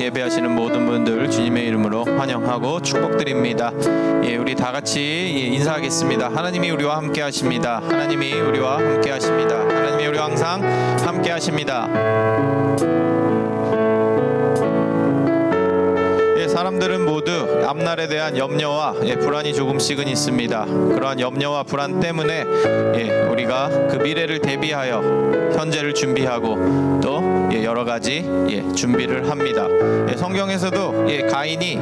예배하시는 모든 분들 주님의 이름으로 환영하고 축복드립니다. 우리 다 같이 인사하겠습니다. 하나님이 우리와 함께 하십니다. 하나님이 우리와 함께 하십니다. 하나님이 우리와 항상 함께 하십니다. 사람들은 모두 앞날에 대한 염려와 불안이 조금씩은 있습니다. 그러한 염려와 불안 때문에 우리가 그 미래를 대비하여 현재를 준비하고 또 여러 가지 준비를 합니다. 성경에서도 가인이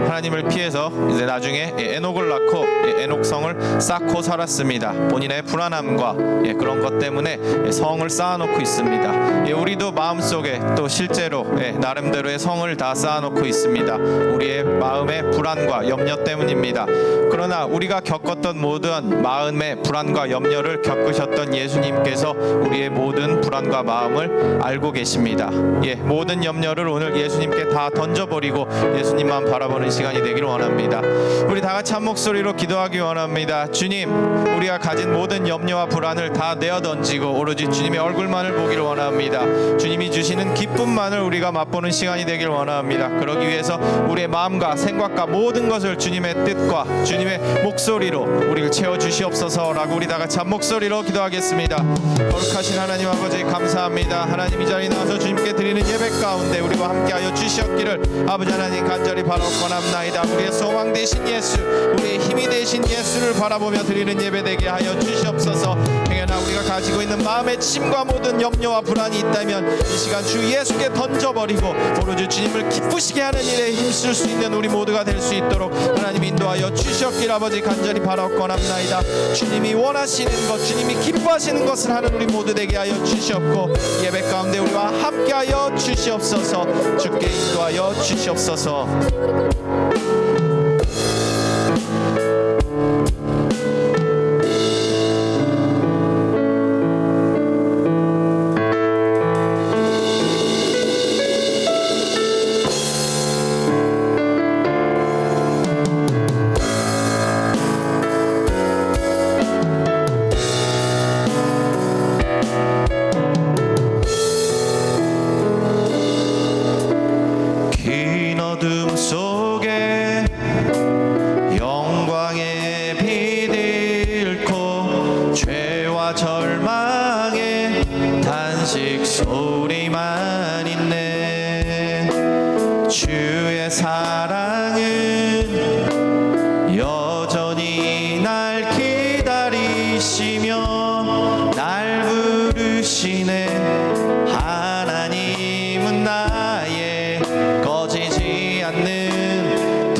하나님을 피해서 이제 나중에 에녹을 낳고 에녹성을 쌓고 살았습니다. 본인의 불안함과 그런 것 때문에 성을 쌓아놓고 있습니다. 우리도 마음속에 또 실제로 나름대로의 성을 다 쌓아놓고 있습니다. 우리의 마음의 불안과 염려 때문입니다. 그러나 우리가 겪었던 모든 마음의 불안과 염려를 겪으셨던 예수님께서 우리의 모든 불안과 마음을 알고 계십니다. 모든 염려를 오늘 예수님께 다 던져버리고 예수님만 바라보는 시간이 되기를 원합니다. 우리 다 같이 한 목소리로 기도하기 원합니다. 주님, 우리가 가진 모든 염려와 불안을 다 내어 던지고 오로지 주님의 얼굴만을 보기를 원합니다. 주님이 주시는 기쁨만을 우리가 맛보는 시간이 되기를 원합니다. 그러기 위해서 우리의 마음과 생각과 모든 것을 주님의 뜻과 주님의 목소리로 우리를 채워주시옵소서라고 우리 다 같이 한 목소리로 기도하겠습니다. 거룩하신 하나님 아버지 감사합니다. 하나님 이 자리에 나와서 주님께 드리는 예배 가운데 우리와 함께하여 주시옵기를 아버지 하나님 간절히 바라옵나이다. 우리의 소망 되신 예수, 우리의 힘이 되신 예수를 바라보며 드리는 예배 되게 하여 주시옵소서. 행여나 우리가 가지고 있는 마음의 짐과 모든 염려와 불안이 있다면 이 시간 주 예수께 던져버리고 오로지 주님을 기쁘시게 하는 일에 힘쓸 수 있는 우리 모두가 될 수 있도록 하나님 인도하여 주시옵기를 아버지 간절히 바라옵나이다. 주님이 원하시는 것, 주님이 기뻐하시는 것을 하는 우리 모두 되게 하여 주시옵고 예배 가운데 우리와 함께하여 주시옵소서. 주께 인도하여 주시옵소서. 소리만 있네. 주의 사랑은 여전히 날 기다리시며 날 부르시네. 하나님은 나의 꺼지지 않는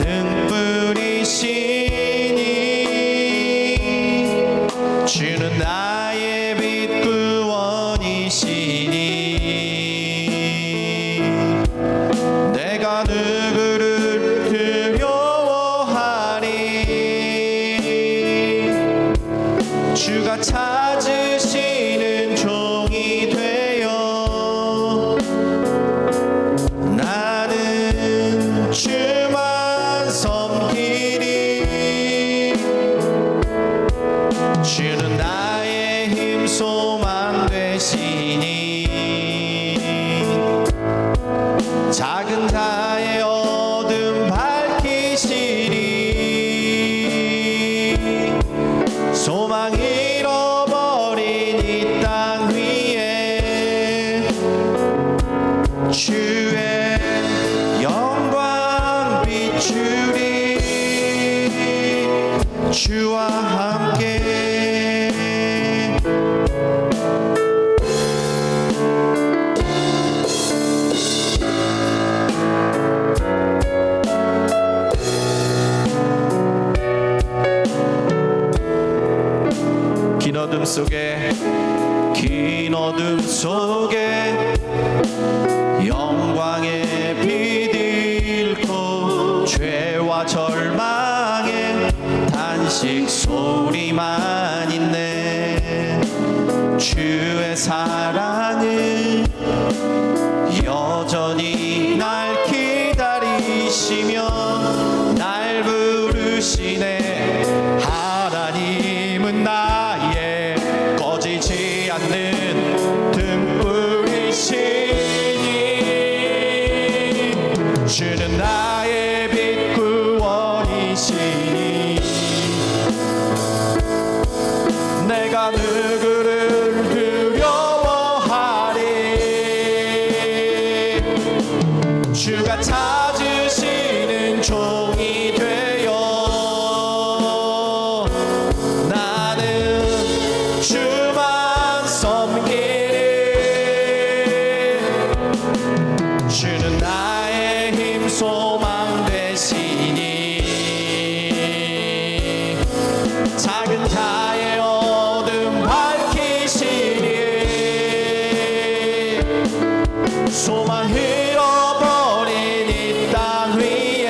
등불이시니 주는 나의 빛 구원이시니 내가 누구를 두려워하리. 주가 찾으시는 종이 되어 나는 주만 섬기리. 주는 나의 힘 소망 되시니 작은 자의 어둠 밝히시리. 소망 잃어버린 이 땅 위에 주의 영광 비추리. 주와 함께 긴 어둠 속에 영광의 빛 잃고 죄와 절망의 단식 소리만 있네. 주의 사랑은 여전히 날 기다리시며 날 부르시네. 하나님은 나의 꺼지지 않는 등불이시니 주는 나의 빛 구원이시니 내가 누구를 두려워하리. 주가 찾으시는 종이 되어 나는 주만 섬기리. 주는 나의 힘 소망 되시니 작은 자의 어둠 밝히시니 소망 잃어버린 이 땅 위에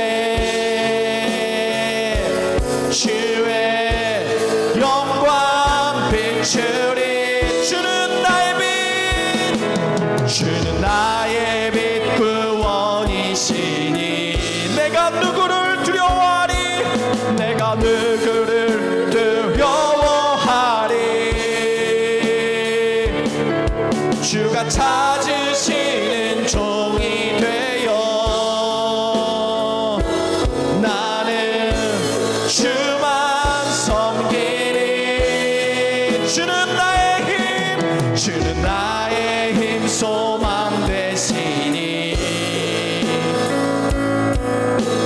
주의 영광 비추리. 주는 나의 빛, 주는 나의 빛 구원이시니 내가 누구를 두려워하리. 내가 누구를 두려워하리. 주가 찾으시는 종이 되어 나는 주만 섬기리. 주는 나의 힘, 주는 나의 힘 소망 되시니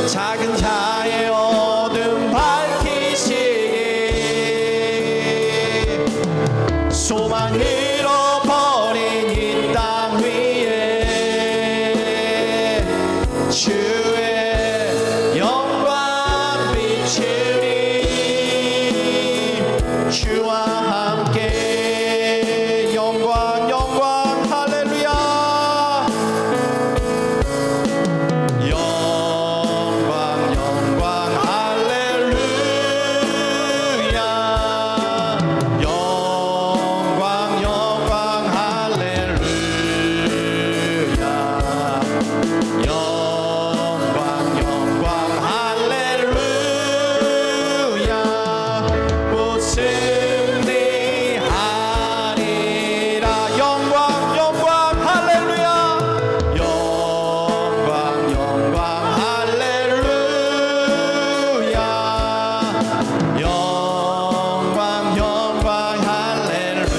작은 자의 어둠 밝히시니 소망 잃어버린 이 땅 위에 주의 영광 비추리. 주와 함께 영광 영광 할렐루야. 영광 영광 할렐루야. 영광 영광 할렐루야. 영광 영광 할렐루야. 곧 승리하리라. 영광 영광 할렐루야. 영광 영광 할렐루야. 영광 영광 할렐루야.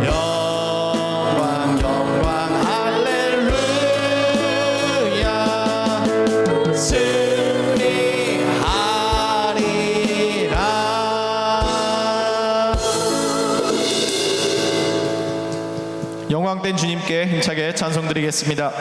영광 영광 할렐루야. 승리하리라. 영광된 주님께 힘차게 찬송드리겠습니다.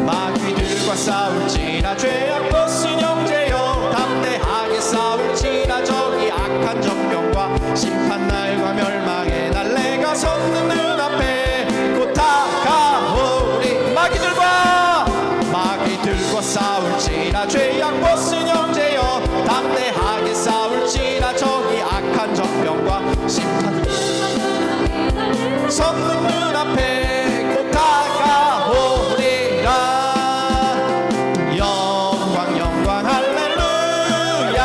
마귀들과 싸울지라 죄악 벗은 형제여 담대하게 싸울지라. 저기 악한 정병과 심판날과 멸망의 날 내가 섰는 눈앞에 곧 다가오리. 마귀들과 싸울지라 죄악 벗은 형제여 담대하게 싸울지라. 저기 악한 정병과 심판 섰는 눈앞에 곧 다가오리라. 영광 영광 할렐루야.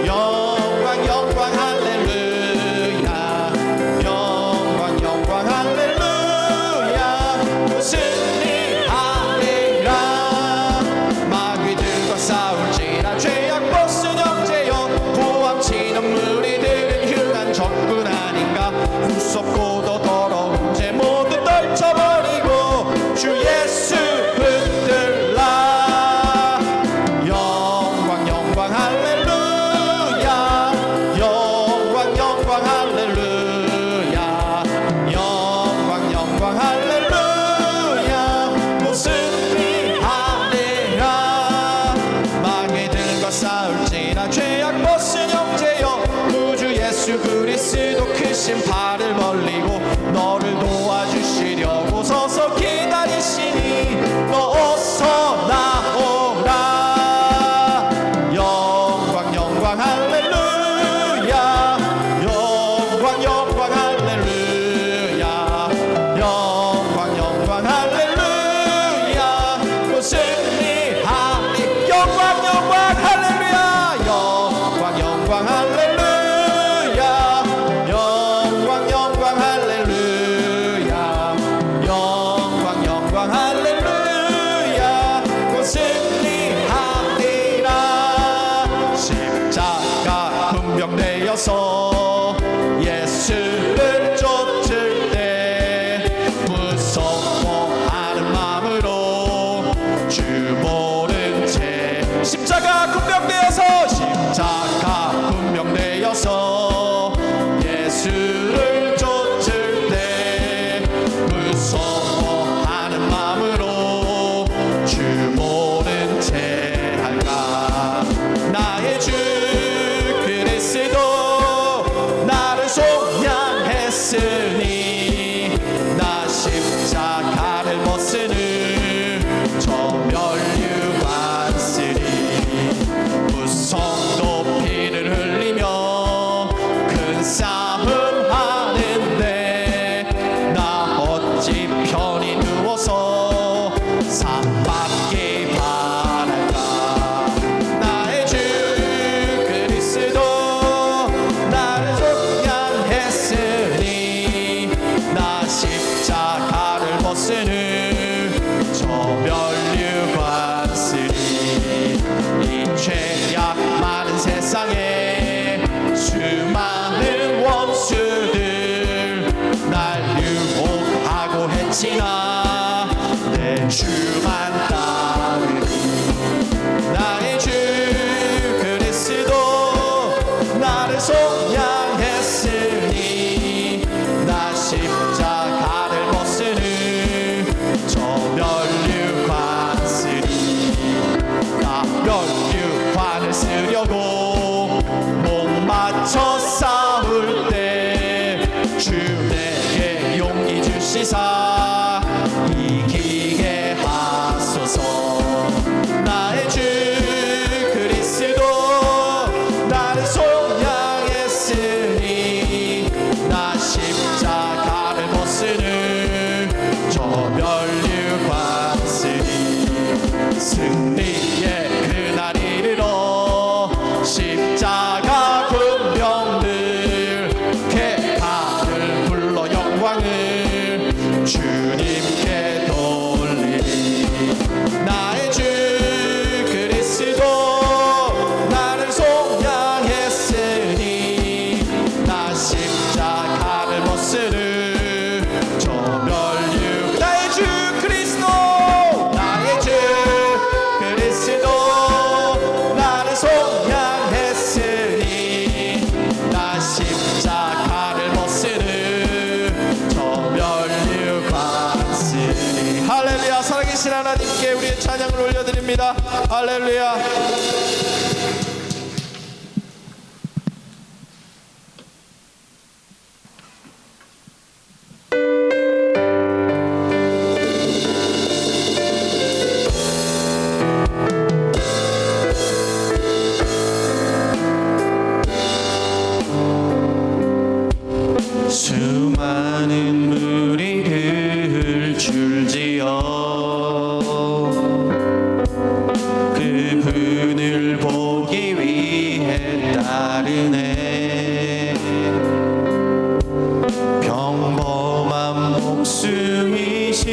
영광 영광 할렐루야. 영광 영광 할렐루야. 승리하리라. 마귀들과 싸울지라 죄악 벗은 형제여 도망치는 무리들은 흉한 적군 아닌가. 무섭고도 더러운 죄 모두 떨쳐버리고 주 예수 붙들라. 영광 영광 할렐루야. 영광 영광 할렐루야. 영광 영광 할렐루야. 승리하리라. 마귀들과 싸울지라 죄악 벗은 형제여 구주 예수 그리스도 크신 팔을 벌리고 너를 도와주시려고 서서 기다리시니 너 어서 나오라. 영광 영광 할렐루야. 영광 영광 할렐루야. 영광 영광 할렐루야. 곧 승리하리. 영광 영광 할렐루야. 영광 되어서 예수를 쫓을 때 무서워하는 마음으로 주 모른 채 십자가 군병되어서 예수를 쫓을 때 무서워하는 마음으로 주 모른 채 할까. 나의 주 그리스도 나를 속량했으니 나 십자가를 못 쓰는 저 멸류관 쓰리. 무성도 피를 흘리며 큰 싸움 하는데 나 어찌 편히 누워서 상 받기 바랄까. 나의 주 그리스도 나를 속량했으니 나 십자가를 못 쓰는 저 멸류관 쓰리. 이 죄악 많은 세상에 수많은 원수들 날 유혹하고 했지나 내 주만 따르니. 나의 주 그리스도 나를 속량했으니 나 십자가를 못 쓰는 저 멸류관 쓰리. 나 멸류관을 쓰려고 목 맞춰 싸울 때 주 내게 용기 주시사 이기게 하소서. 나의 주 그리스도 나를 속량했으니 나 십자가를 못 쓰는 저 멸류관 쓰리. 승리의 그날 이르러 십자가 군병들 개파를 불러 영광을 주님께 돌리리. 나의 주 그리스도 나를 속량했으니 나 십자가를 못 쓰는 저 멸류. 나의 주 그리스도 나의 주 그리스도 나를 속량했으니 나 십자가를 못 쓰는 저 멸류관 쓰리. 할렐루야. 살아계신 하나님께 우리의 찬양을 올려드립니다. 할렐루야. 수많은 무리를 줄지어 그분을 보기 위해 따르네. 평범한 목숨이신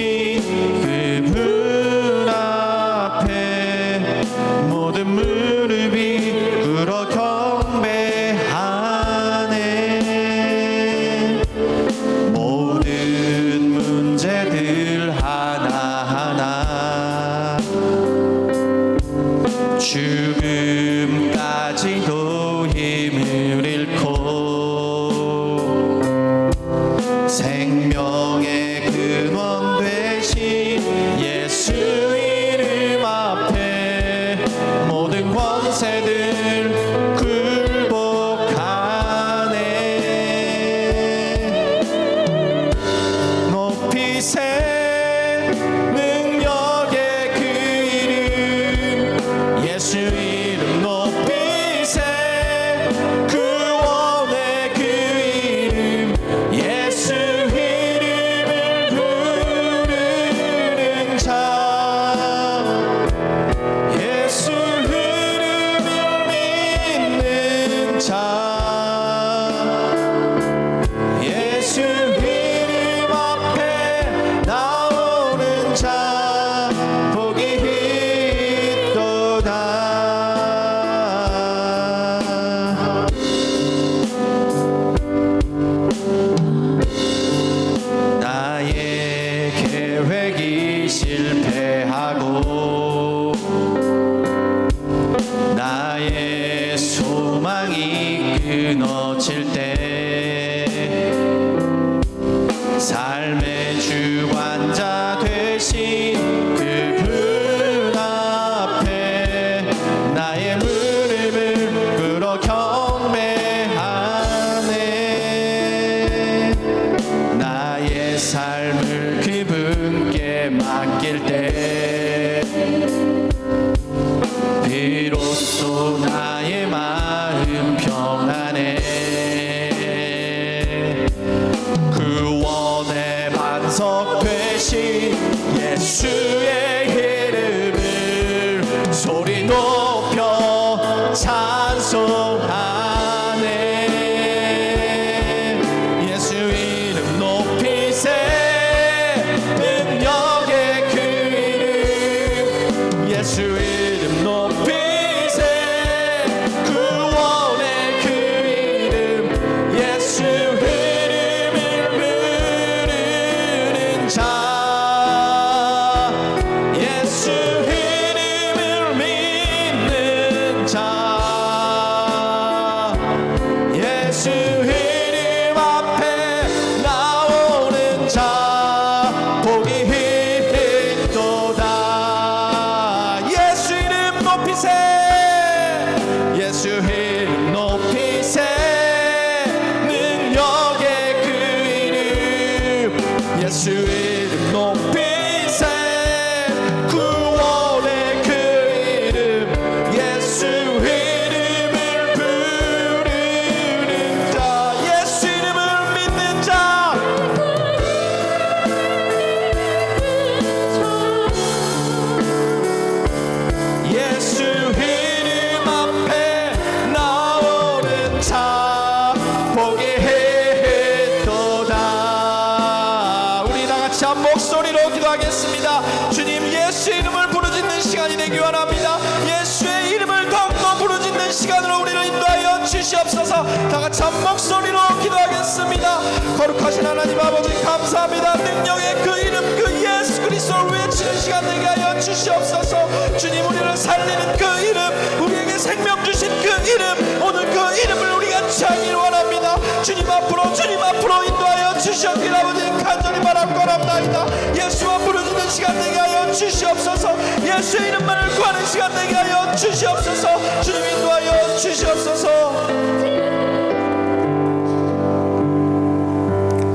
그분 앞에 모든 무릎이 꿇어 경배하네. 모든 문제들 하나하나 죽음까지도 힘을 잃고 생명의 근원 되신 예수 이름 앞에 모든 권세들 굴복하네. 높이세 능력의 그 이름 예수 이름 높이세 구원의 그 이름 예수 이름을 부르는 자 예수 이름을 나의 소망이 끊어질 때 삶의 주관자 되신 그분 앞에 나의 무릎을 꿇어 경배하네. 나의 삶을 그분께 맡길 때 비로소 나의 마음 평안해. 구원의 반석 되신 예수의 이름을 소리 높여 찬송하네. 예수 이름 높이세. 능력의 그 이름 예수 이름 높이세. 구원의 그 이름 예수 이름을 부르는 자 예수 이름을 믿는 자 예수 이름 앞에 나오는 자 복이 있도다. 예수 이름 높이세. 예수 이름 높이세. 능력의 그 이름 예수 이름 높이세. 구원의 그 이름 예수 이름을 부르는 자 예수 이름을 믿는 자 예수 이름 앞에 나오는 자 복이 있도다. 우리 다같이 한 목소리로 기도하겠습니다. 주님 예수 이름을 부르짖는 시간이 되기 원합니다. 예수의 이름을 더욱더 부르짖는 시간으로 우리를 인도하여 주시옵소서. 다같이 한 목소리로 기도하겠습니다. 거룩하신 하나님 아버지 감사합니다. 능력의 그 이름 그 예수 그리스도를 외치는 시간 되게 하여 주시옵소서. 주님 우리를 살리는 그 이름 우리에게 생명 주신 그 이름 오늘 그 이름을 우리가 취하기를 원합니다. 주님 앞으로 인도하여 주시옵기를 아버지 간절히 바랍니다. 예수와 부르짖는 시간 되게 하여 주시옵소서. 예수의 이름만을 구하는 시간 되게 하여 주시옵소서. 주님 인도하여 주시옵소서.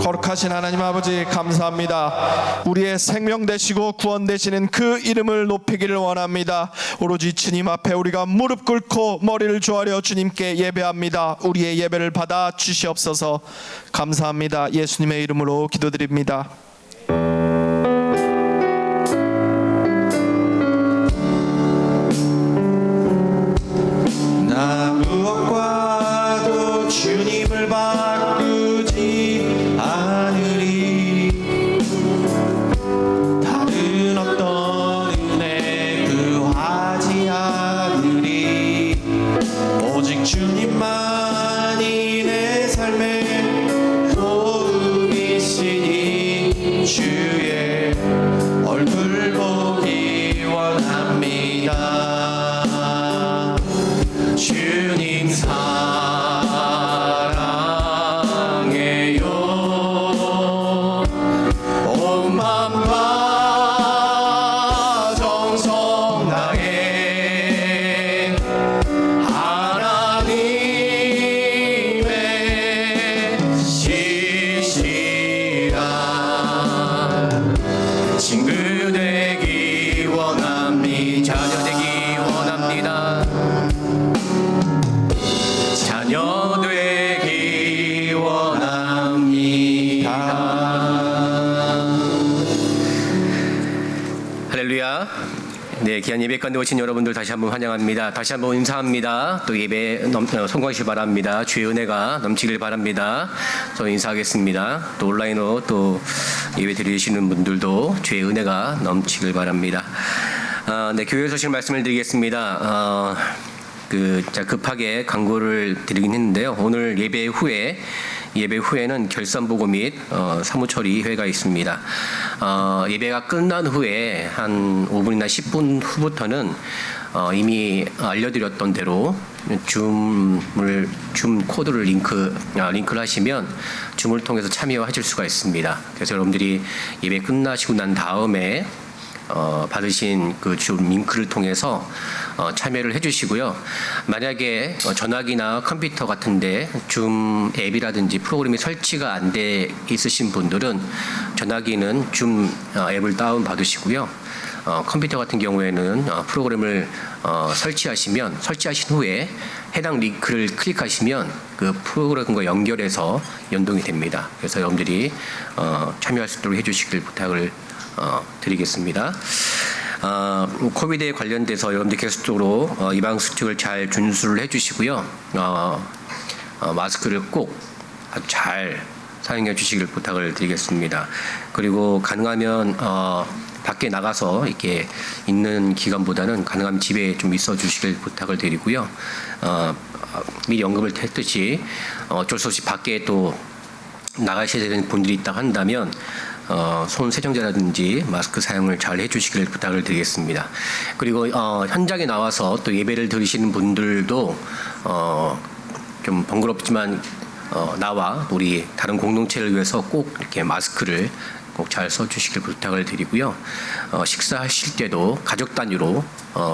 거룩하신 하나님 아버지 감사합니다. 우리의 생명 되시고 구원 되시는 그 이름을 높이기를 원합니다. 오로지 주님 앞에 우리가 무릎 꿇고 머리를 조아려 주님께 예배합니다. 우리의 예배를 받아 주시옵소서. 감사합니다. 예수님의 이름으로 기도드립니다. 나 무엇과도 주님을 바꾸지 않으리. 다른 어떤 은혜 구하지 않으리. 오직 주님만이 내 삶의 도움이시니 주의 얼굴 보기 원합니다. 주님 사랑해요. 온 맘과 정성 다해 하나님의 시시한 친구 되기 원합니다. 자녀 되기 원합니다. 자녀 되기 원합니다. 할렐루야. 네, 귀한 예배 가운데 오신 여러분들 다시 한번 환영합니다. 다시 한번 인사합니다. 또 예배 성공하시기 바랍니다. 주의 은혜가 넘치길 바랍니다. 저 인사하겠습니다. 또 온라인으로 또 예배 드리시는 분들도 주의 은혜가 넘치길 바랍니다. 네, 교회에 서실 말씀을 드리겠습니다. 제가 급하게 광고를 드리긴 했는데요. 오늘 예배 후에는 결산보고 및 사무처리 회가 있습니다. 예배가 끝난 후에 한 5분이나 10분 후부터는 이미 알려드렸던 대로 줌 코드를 링크를 하시면 줌을 통해서 참여하실 수가 있습니다. 그래서 여러분들이 예배 끝나시고 난 다음에 받으신 그 줌 링크를 통해서 참여를 해주시고요. 만약에 전화기나 컴퓨터 같은데 줌 앱이라든지 프로그램이 설치가 안 돼 있으신 분들은 전화기는 줌 앱을 다운 받으시고요. 컴퓨터 같은 경우에는 프로그램을 설치하신 후에 해당 링크를 클릭하시면 그 프로그램과 연결해서 연동이 됩니다. 그래서 여러분들이 참여할 수 있도록 해주시길 부탁을 드리겠습니다. 코비드에 관련돼서 여러분들 계속적으로 예방수칙을 잘 준수를 해주시고요. 마스크를 꼭 아주 잘 사용해 주시길 부탁을 드리겠습니다. 그리고 가능하면 밖에 나가서 이렇게 있는 기간보다는 가능하면 집에 좀 있어 주시길 부탁을 드리고요. 미리 언급을 했듯이 어쩔 수 없이 밖에 또 나가셔야 되는 분들이 있다 한다면 손 세정제라든지 마스크 사용을 잘 해주시길 부탁을 드리겠습니다. 그리고 현장에 나와서 또 예배를 드리시는 분들도 좀 번거롭지만 나와 우리 다른 공동체를 위해서 꼭 이렇게 마스크를 꼭 잘 써주시길 부탁을 드리고요. 식사하실 때도 가족 단위로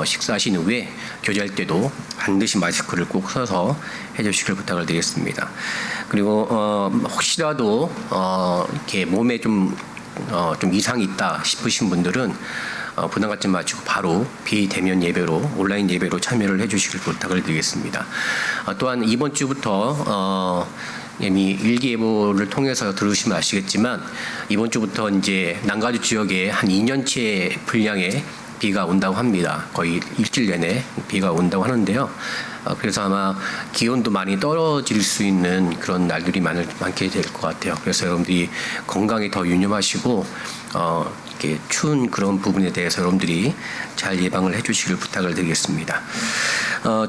식사하신 후에 교제할 때도 반드시 마스크를 꼭 써서 해주시길 부탁을 드리겠습니다. 그리고 혹시라도 이렇게 몸에 좀 이상이 있다 싶으신 분들은 부담 갖지 마시고 바로 비대면 예배로 온라인 예배로 참여를 해주시길 부탁을 드리겠습니다. 또한 이번 주부터 이미 일기예보를 통해서 들으시면 아시겠지만 이번 주부터 이제 남가주 지역에 한 2년째 분량의 비가 온다고 합니다. 거의 일주일 내내 비가 온다고 하는데요. 그래서 아마 기온도 많이 떨어질 수 있는 그런 날들이 많게 될 것 같아요. 그래서 여러분들이 건강에 더 유념하시고 이렇게 추운 그런 부분에 대해서 여러분들이 잘 예방을 해주시길 부탁을 드리겠습니다.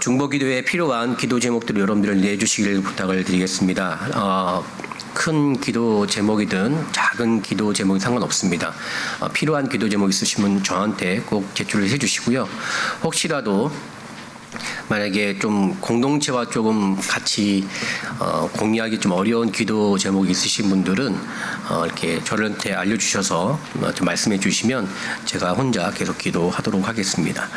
중보기도에 필요한 기도 제목들을 여러분들을 내주시길 부탁을 드리겠습니다. 큰 기도 제목이든 작은 기도 제목이 상관없습니다. 필요한 기도 제목 있으시면 저한테 꼭 제출을 해주시고요. 혹시라도 만약에 좀 공동체와 조금 같이 공유하기 좀 어려운 기도 제목이 있으신 분들은 이렇게 저한테 알려주셔서 좀 말씀해 주시면 제가 혼자 계속 기도하도록 하겠습니다.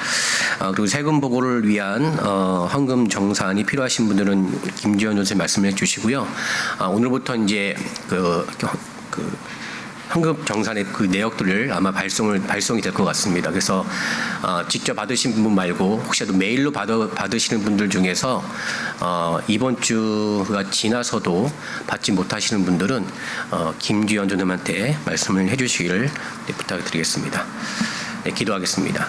그리고 세금 보고를 위한 헌금 정산이 필요하신 분들은 김지현 선생님 말씀해 주시고요. 오늘부터 이제 현금 정산의 그 내역들을 아마 발송이 될 것 같습니다. 그래서 직접 받으신 분 말고 혹시라도 메일로 받으시는 분들 중에서 이번 주가 지나서도 받지 못하시는 분들은 김주현 전님한테 말씀을 해주시기를 부탁드리겠습니다. 네, 기도하겠습니다.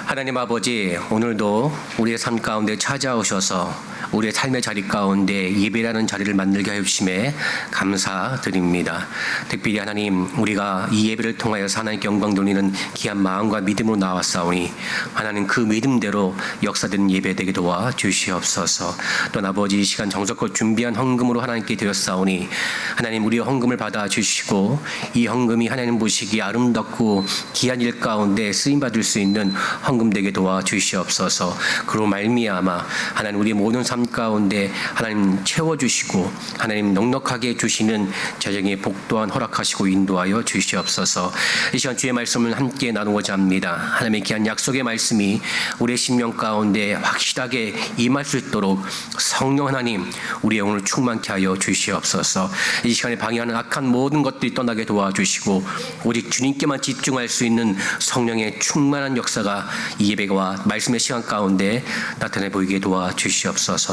하나님 아버지, 오늘도 우리의 삶 가운데 찾아오셔서 우리의 삶의 자리 가운데 예배라는 자리를 만들게 하여 주심에 감사드립니다. 특별히 하나님, 우리가 이 예배를 통하여서 하나님께 영광 돌리는 귀한 마음과 믿음으로 나왔사오니 하나님 그 믿음대로 역사되는 예배 되게 도와 주시옵소서. 또 아버지, 이 시간 정성껏 준비한 헌금으로 하나님께 드렸사오니 하나님 우리의 헌금을 받아 주시고 이 헌금이 하나님 보시기에 아름답고 귀한 일 가운데 쓰임받을 수 있는 헌금 되게 도와 주시옵소서. 그로 말미암아 하나님 우리의 모든 삶 가운데 하나님 채워주시고 하나님 넉넉하게 주시는 재정의 복 또한 허락하시고 인도하여 주시옵소서. 이 시간 주의 말씀을 함께 나누고자 합니다. 하나님의 귀한 약속의 말씀이 우리의 심령 가운데 확실하게 임할 수 있도록 성령 하나님 우리의 영혼을 충만케 하여 주시옵소서. 이 시간에 방해하는 악한 모든 것들이 떠나게 도와주시고 오직 주님께만 집중할 수 있는 성령의 충만한 역사가 이 예배와 말씀의 시간 가운데 나타내 보이게 도와주시옵소서.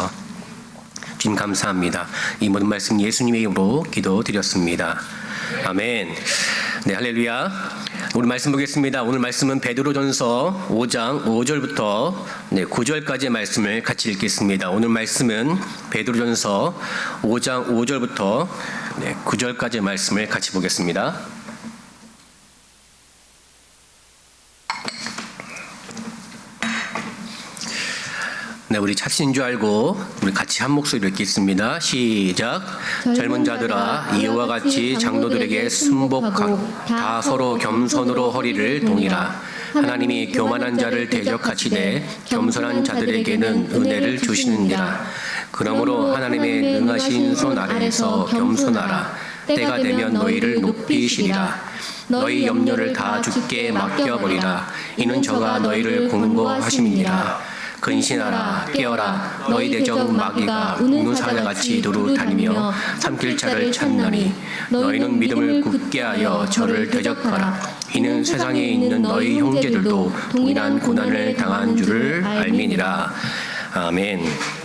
주님 감사합니다. 이 모든 말씀 예수님의 이름으로 기도드렸습니다. 아멘. 네, 할렐루야. 오늘 말씀 보겠습니다. 오늘 말씀은 베드로전서 5장 5절부터 9절까지의 말씀을 같이 읽겠습니다. 오늘 말씀은 베드로전서 5장 5절부터 9절까지의 말씀을 같이 보겠습니다. 네, 우리 자신인 줄 알고 우리 같이 한 목소리로 읽겠습니다. 시작. 젊은 자들아 이와 같이 장로들에게 순복하고 다 서로 겸손으로 허리를 동이라. 하나님이 교만한 자를 대적하시되 겸손한 자들에게는 은혜를 주시느니라. 그러므로 하나님의 능하신 손 아래에서 겸손하라. 때가 되면 너희를 높이시리라. 너희 염려를 다 주께 맡겨버리라. 이는 저가 너희를 공고하심이니라. 근신하라 깨어라. 너희 대적 마귀가 우는 사자같이 두루 다니며 삼킬 자를 찾나니 너희는 믿음을 굳게 하여 저를 대적하라. 이는 세상에 있는 너희 형제들도 동일한 고난을 당한 줄을 알미니라. 아멘.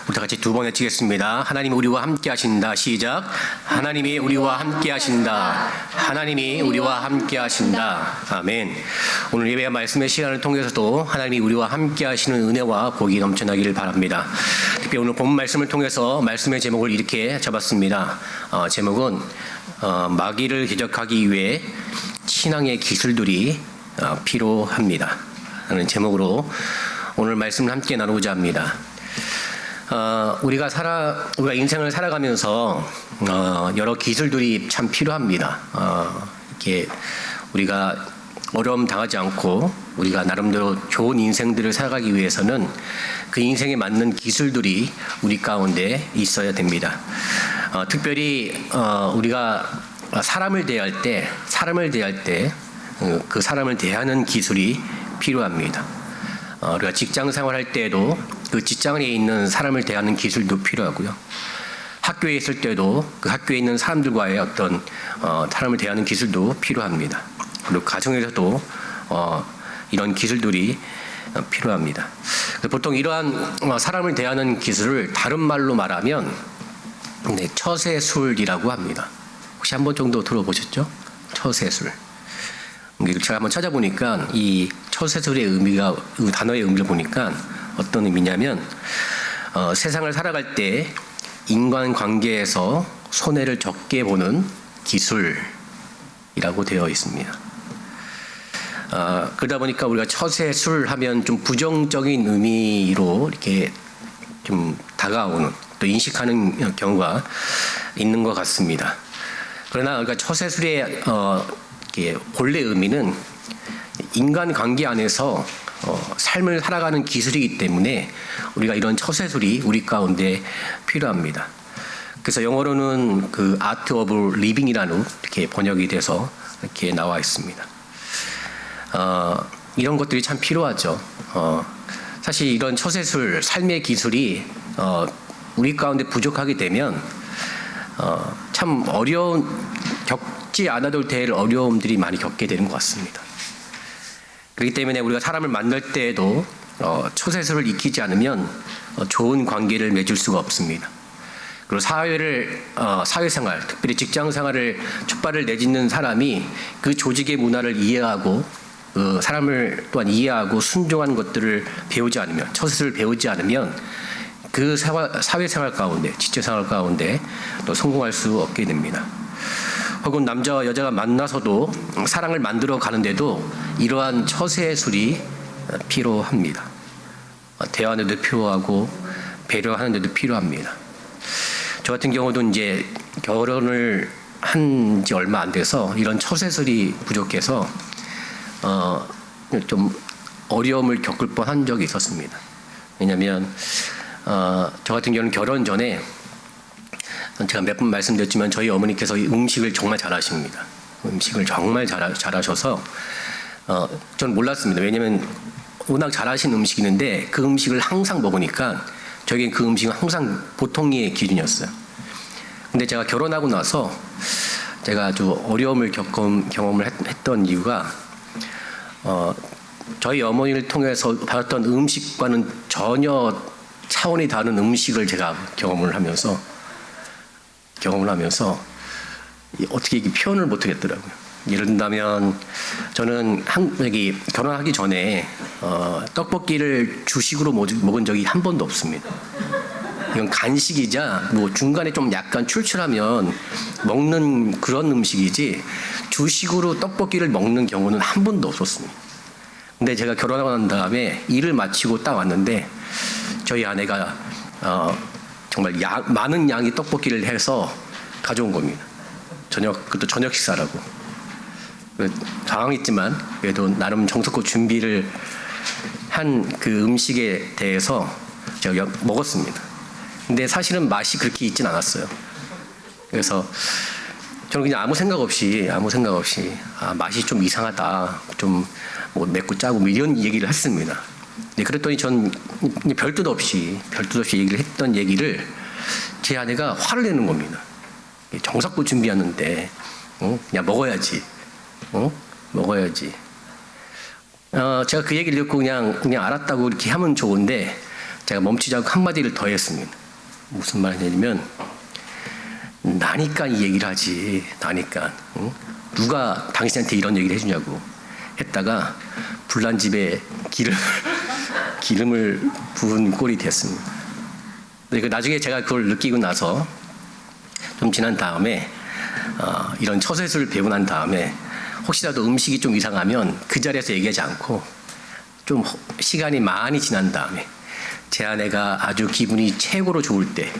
우리 다 같이 두 번 외치겠습니다. 하나님이 우리와 함께 하신다. 시작. 하나님이 우리와 함께 하신다. 하나님이 우리와 함께 하신다. 아멘. 오늘 예배와 말씀의 시간을 통해서도 하나님이 우리와 함께 하시는 은혜와 복이 넘쳐나기를 바랍니다. 특히 오늘 본 말씀을 통해서 말씀의 제목을 이렇게 잡았습니다. 제목은 마귀를 대적하기 위해 신앙의 기술들이 필요합니다. 라는 제목으로 오늘 말씀을 함께 나누고자 합니다. 우리가 인생을 살아가면서 여러 기술들이 참 필요합니다. 이렇게 우리가 어려움 당하지 않고 우리가 나름대로 좋은 인생들을 살아가기 위해서는 그 인생에 맞는 기술들이 우리 가운데 있어야 됩니다. 특별히 우리가 사람을 대할 때 그 사람을 대하는 기술이 필요합니다. 우리가 직장 생활할 때에도 그 직장 안에 있는 사람을 대하는 기술도 필요하고요. 학교에 있을 때도 그 학교에 있는 사람들과의 어떤 사람을 대하는 기술도 필요합니다. 그리고 가정에서도 이런 기술들이 필요합니다. 보통 이러한 사람을 대하는 기술을 다른 말로 말하면 처세술이라고 합니다. 혹시 한 번 정도 들어보셨죠? 처세술. 제가 한번 찾아보니까 이 처세술의 의미가, 그 단어의 의미를 보니까 어떤 의미냐면 세상을 살아갈 때 인간관계에서 손해를 적게 보는 기술이라고 되어 있습니다. 그러다 보니까 우리가 처세술 하면 좀 부정적인 의미로 이렇게 좀 다가오는, 또 인식하는 경우가 있는 것 같습니다. 그러나 우리가 처세술의 본래 의미는 인간관계 안에서 삶을 살아가는 기술이기 때문에 우리가 이런 처세술이 우리 가운데 필요합니다. 그래서 영어로는 그 Art of Living이라는 이렇게 번역이 돼서 이렇게 나와 있습니다. 이런 것들이 참 필요하죠. 사실 이런 처세술, 삶의 기술이 우리 가운데 부족하게 되면 참 겪지 않아도 될 어려움들이 많이 겪게 되는 것 같습니다. 그렇기 때문에 우리가 사람을 만날 때에도 처세술을 익히지 않으면 좋은 관계를 맺을 수가 없습니다. 그리고 사회생활, 특별히 직장생활을 촉발을 내짓는 사람이 그 조직의 문화를 이해하고 사람을 또한 이해하고 순종하는 것들을 배우지 않으면, 처세술을 배우지 않으면 그 사회생활 가운데, 직장생활 가운데 또 성공할 수 없게 됩니다. 혹은 남자와 여자가 만나서도 사랑을 만들어 가는데도 이러한 처세술이 필요합니다. 대화하는 데도 필요하고 배려하는 데도 필요합니다. 저 같은 경우도 이제 결혼을 한 지 얼마 안 돼서 이런 처세술이 부족해서 좀 어려움을 겪을 뻔한 적이 있었습니다. 왜냐하면 저 같은 경우는 결혼 전에 제가 몇 번 말씀드렸지만 저희 어머니께서 음식을 정말 잘하십니다. 음식을 정말 잘하셔서 저는 몰랐습니다. 왜냐하면 워낙 잘하신 음식이 있는데 그 음식을 항상 먹으니까 저에겐 그 음식은 항상 보통의 기준이었어요. 근데 제가 결혼하고 나서 제가 아주 어려움을 경험을 했던 이유가 저희 어머니를 통해서 받았던 음식과는 전혀 차원이 다른 음식을 제가 경험을 하면서 어떻게 이게 표현을 못 하겠더라고요. 예를 든다면 저는 여기 결혼하기 전에 떡볶이를 주식으로 먹은 적이 한 번도 없습니다. 이건 간식이자 뭐 중간에 좀 약간 출출하면 먹는 그런 음식이지 주식으로 떡볶이를 먹는 경우는 한 번도 없었습니다. 근데 제가 결혼하고 난 다음에 일을 마치고 딱 왔는데 저희 아내가 정말 많은 양의 떡볶이를 해서 가져온 겁니다. 그것도 저녁 식사라고. 당황했지만 그래도 나름 정성껏 준비를 한 그 음식에 대해서 제가 먹었습니다. 근데 사실은 맛이 그렇게 있진 않았어요. 그래서 저는 그냥 아무 생각 없이 맛이 좀 이상하다, 좀 뭐 맵고 짜고 뭐 이런 얘기를 했습니다. 네, 그랬더니 전 별 뜻 없이 얘기를 했던 얘기를 제 아내가 화를 내는 겁니다. 정성껏 준비하는데 그냥 먹어야지. 제가 그 얘기를 듣고 그냥 알았다고 이렇게 하면 좋은데 제가 멈추지 않고 한마디를 더 했습니다. 무슨 말이냐면 나니까 이 얘기를 하지. 나니까. 누가 당신한테 이런 얘기를 해주냐고 했다가 불난 집에 기름을 부은 꼴이 됐습니다. 나중에 제가 그걸 느끼고 나서 좀 지난 다음에 이런 처세술을 배우고 난 다음에 혹시라도 음식이 좀 이상하면 그 자리에서 얘기하지 않고 좀 시간이 많이 지난 다음에 제 아내가 아주 기분이 최고로 좋을 때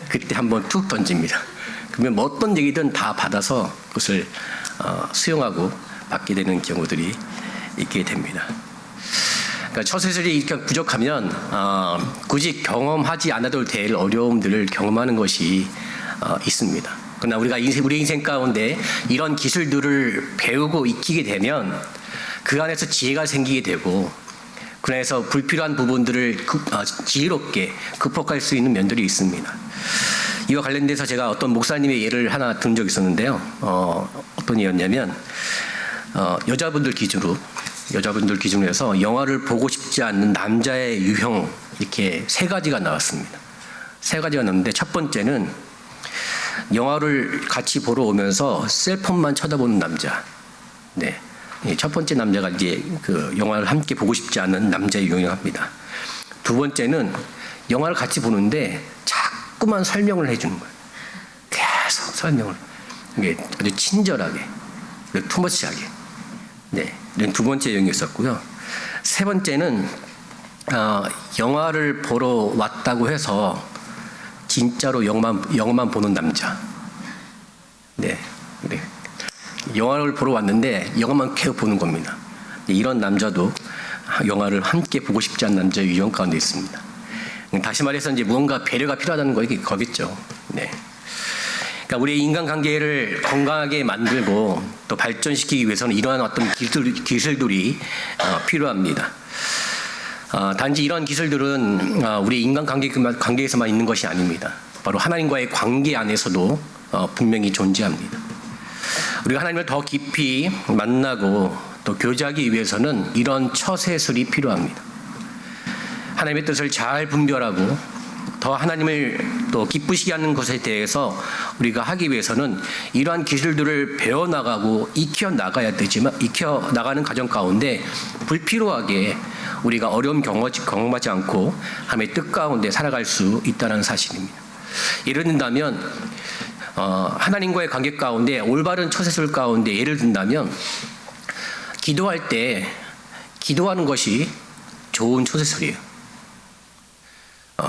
그때 한번 툭 던집니다. 그러면 뭐 어떤 얘기든 다 받아서 그것을 수용하고 받게 되는 경우들이 있게 됩니다. 그러니까 처세술이 이렇게 부족하면 굳이 경험하지 않아도 될 어려움들을 경험하는 것이 있습니다. 그러나 우리가 우리 인생 가운데 이런 기술들을 배우고 익히게 되면 그 안에서 지혜가 생기게 되고 그 안에서 불필요한 부분들을 지혜롭게 극복할 수 있는 면들이 있습니다. 이와 관련돼서 제가 어떤 목사님의 예를 하나 든 적이 있었는데요. 어떤 예였냐면 여자분들 기준으로 해서 영화를 보고 싶지 않는 남자의 유형 이렇게 3가지가 나왔습니다. 3가지가 나왔는데 첫 번째는 영화를 같이 보러 오면서 셀폰만 쳐다보는 남자. 네. 첫 번째 남자가 이제 그 영화를 함께 보고 싶지 않은 남자의 유형입니다. 두 번째는 영화를 같이 보는데 자꾸만 설명을 해주는 거예요. 계속 설명을. 이게 아주 친절하게, 투머치하게. 네. 이런 두 번째 유형이 있었고요. 세 번째는 영화를 보러 왔다고 해서 진짜로 영화만 보는 남자. 네. 그래. 영화를 보러 왔는데 영화만 계속 보는 겁니다. 이런 남자도 영화를 함께 보고 싶지 않은 남자의 유형 가운데 있습니다. 다시 말해서 이제 무언가 배려가 필요하다는 거겠죠. 네. 그러니까 우리의 인간관계를 건강하게 만들고 또 발전시키기 위해서는 이러한 어떤 기술들이 필요합니다. 단지 이런 기술들은 우리 인간관계에서만 있는 것이 아닙니다. 바로 하나님과의 관계 안에서도 분명히 존재합니다. 우리가 하나님을 더 깊이 만나고 또 교제하기 위해서는 이런 처세술이 필요합니다. 하나님의 뜻을 잘 분별하고 더 하나님을 또 기쁘시게 하는 것에 대해서 우리가 하기 위해서는 이러한 기술들을 배워나가고 익혀나가는 과정 가운데 불필요하게 우리가 어려움 경험하지 않고 하나님의 뜻 가운데 살아갈 수 있다는 사실입니다. 예를 든다면 하나님과의 관계 가운데 올바른 처세술 가운데 예를 든다면 기도할 때 기도하는 것이 좋은 처세술이에요.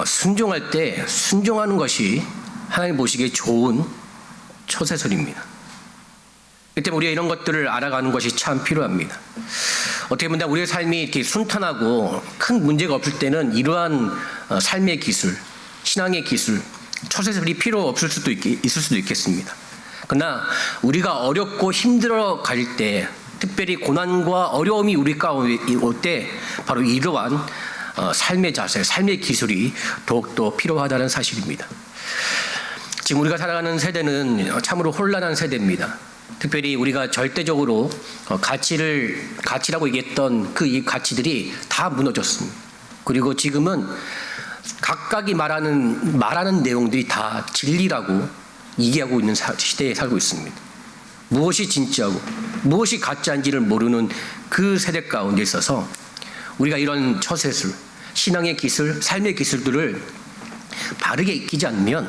순종할 때 순종하는 것이 하나님 보시기에 좋은 처세술입니다. 그때 우리가 이런 것들을 알아가는 것이 참 필요합니다. 어떻게 보면 우리의 삶이 이렇게 순탄하고 큰 문제가 없을 때는 이러한 삶의 기술, 신앙의 기술, 처세술이 필요 없을 수도 있을 수도 있겠습니다. 그러나 우리가 어렵고 힘들어 갈 때, 특별히 고난과 어려움이 우리 가운데 올 때 바로 이러한 삶의 자세, 삶의 기술이 더욱더 필요하다는 사실입니다. 지금 우리가 살아가는 세대는 참으로 혼란한 세대입니다. 특별히 우리가 절대적으로 가치라고 얘기했던 이 가치들이 다 무너졌습니다. 그리고 지금은 각각이 말하는 내용들이 다 진리라고 얘기하고 있는 시대에 살고 있습니다. 무엇이 진짜고 무엇이 가짜인지를 모르는 그 세대 가운데 있어서 우리가 이런 처세술, 신앙의 기술, 삶의 기술들을 바르게 익히지 않으면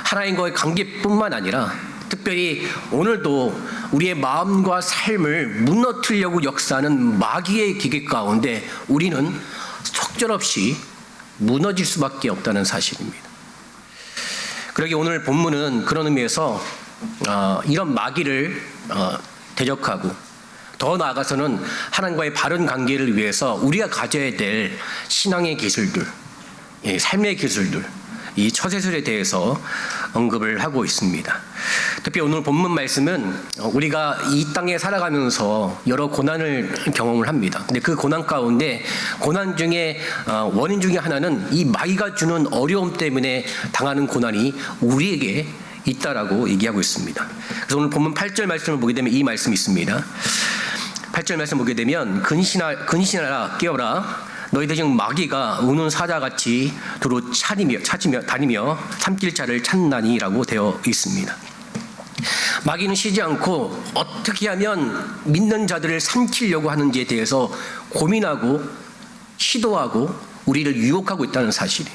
하나님과의 관계뿐만 아니라 특별히 오늘도 우리의 마음과 삶을 무너뜨리려고 역사하는 마귀의 기계 가운데 우리는 속절없이 무너질 수밖에 없다는 사실입니다. 그러기 오늘 본문은 그런 의미에서 이런 마귀를 대적하고 더 나아가서는 하나님과의 바른 관계를 위해서 우리가 가져야 될 신앙의 기술들, 삶의 기술들, 이 처세술에 대해서 언급을 하고 있습니다. 특히 오늘 본문 말씀은 우리가 이 땅에 살아가면서 여러 고난을 경험을 합니다. 근데 그 고난 가운데 고난 중에 원인 중에 하나는 이 마귀가 주는 어려움 때문에 당하는 고난이 우리에게 있다라고 얘기하고 있습니다. 그래서 오늘 본문 8절 말씀을 보게 되면 이 말씀이 있습니다. 8절 말씀 보게 되면 근신하라 깨어라 너희들 지금 마귀가 우는 사자같이 두루 다니며 삼킬 자를 찾나니라고 되어 있습니다. 마귀는 쉬지 않고 어떻게 하면 믿는 자들을 삼키려고 하는지에 대해서 고민하고 시도하고 우리를 유혹하고 있다는 사실이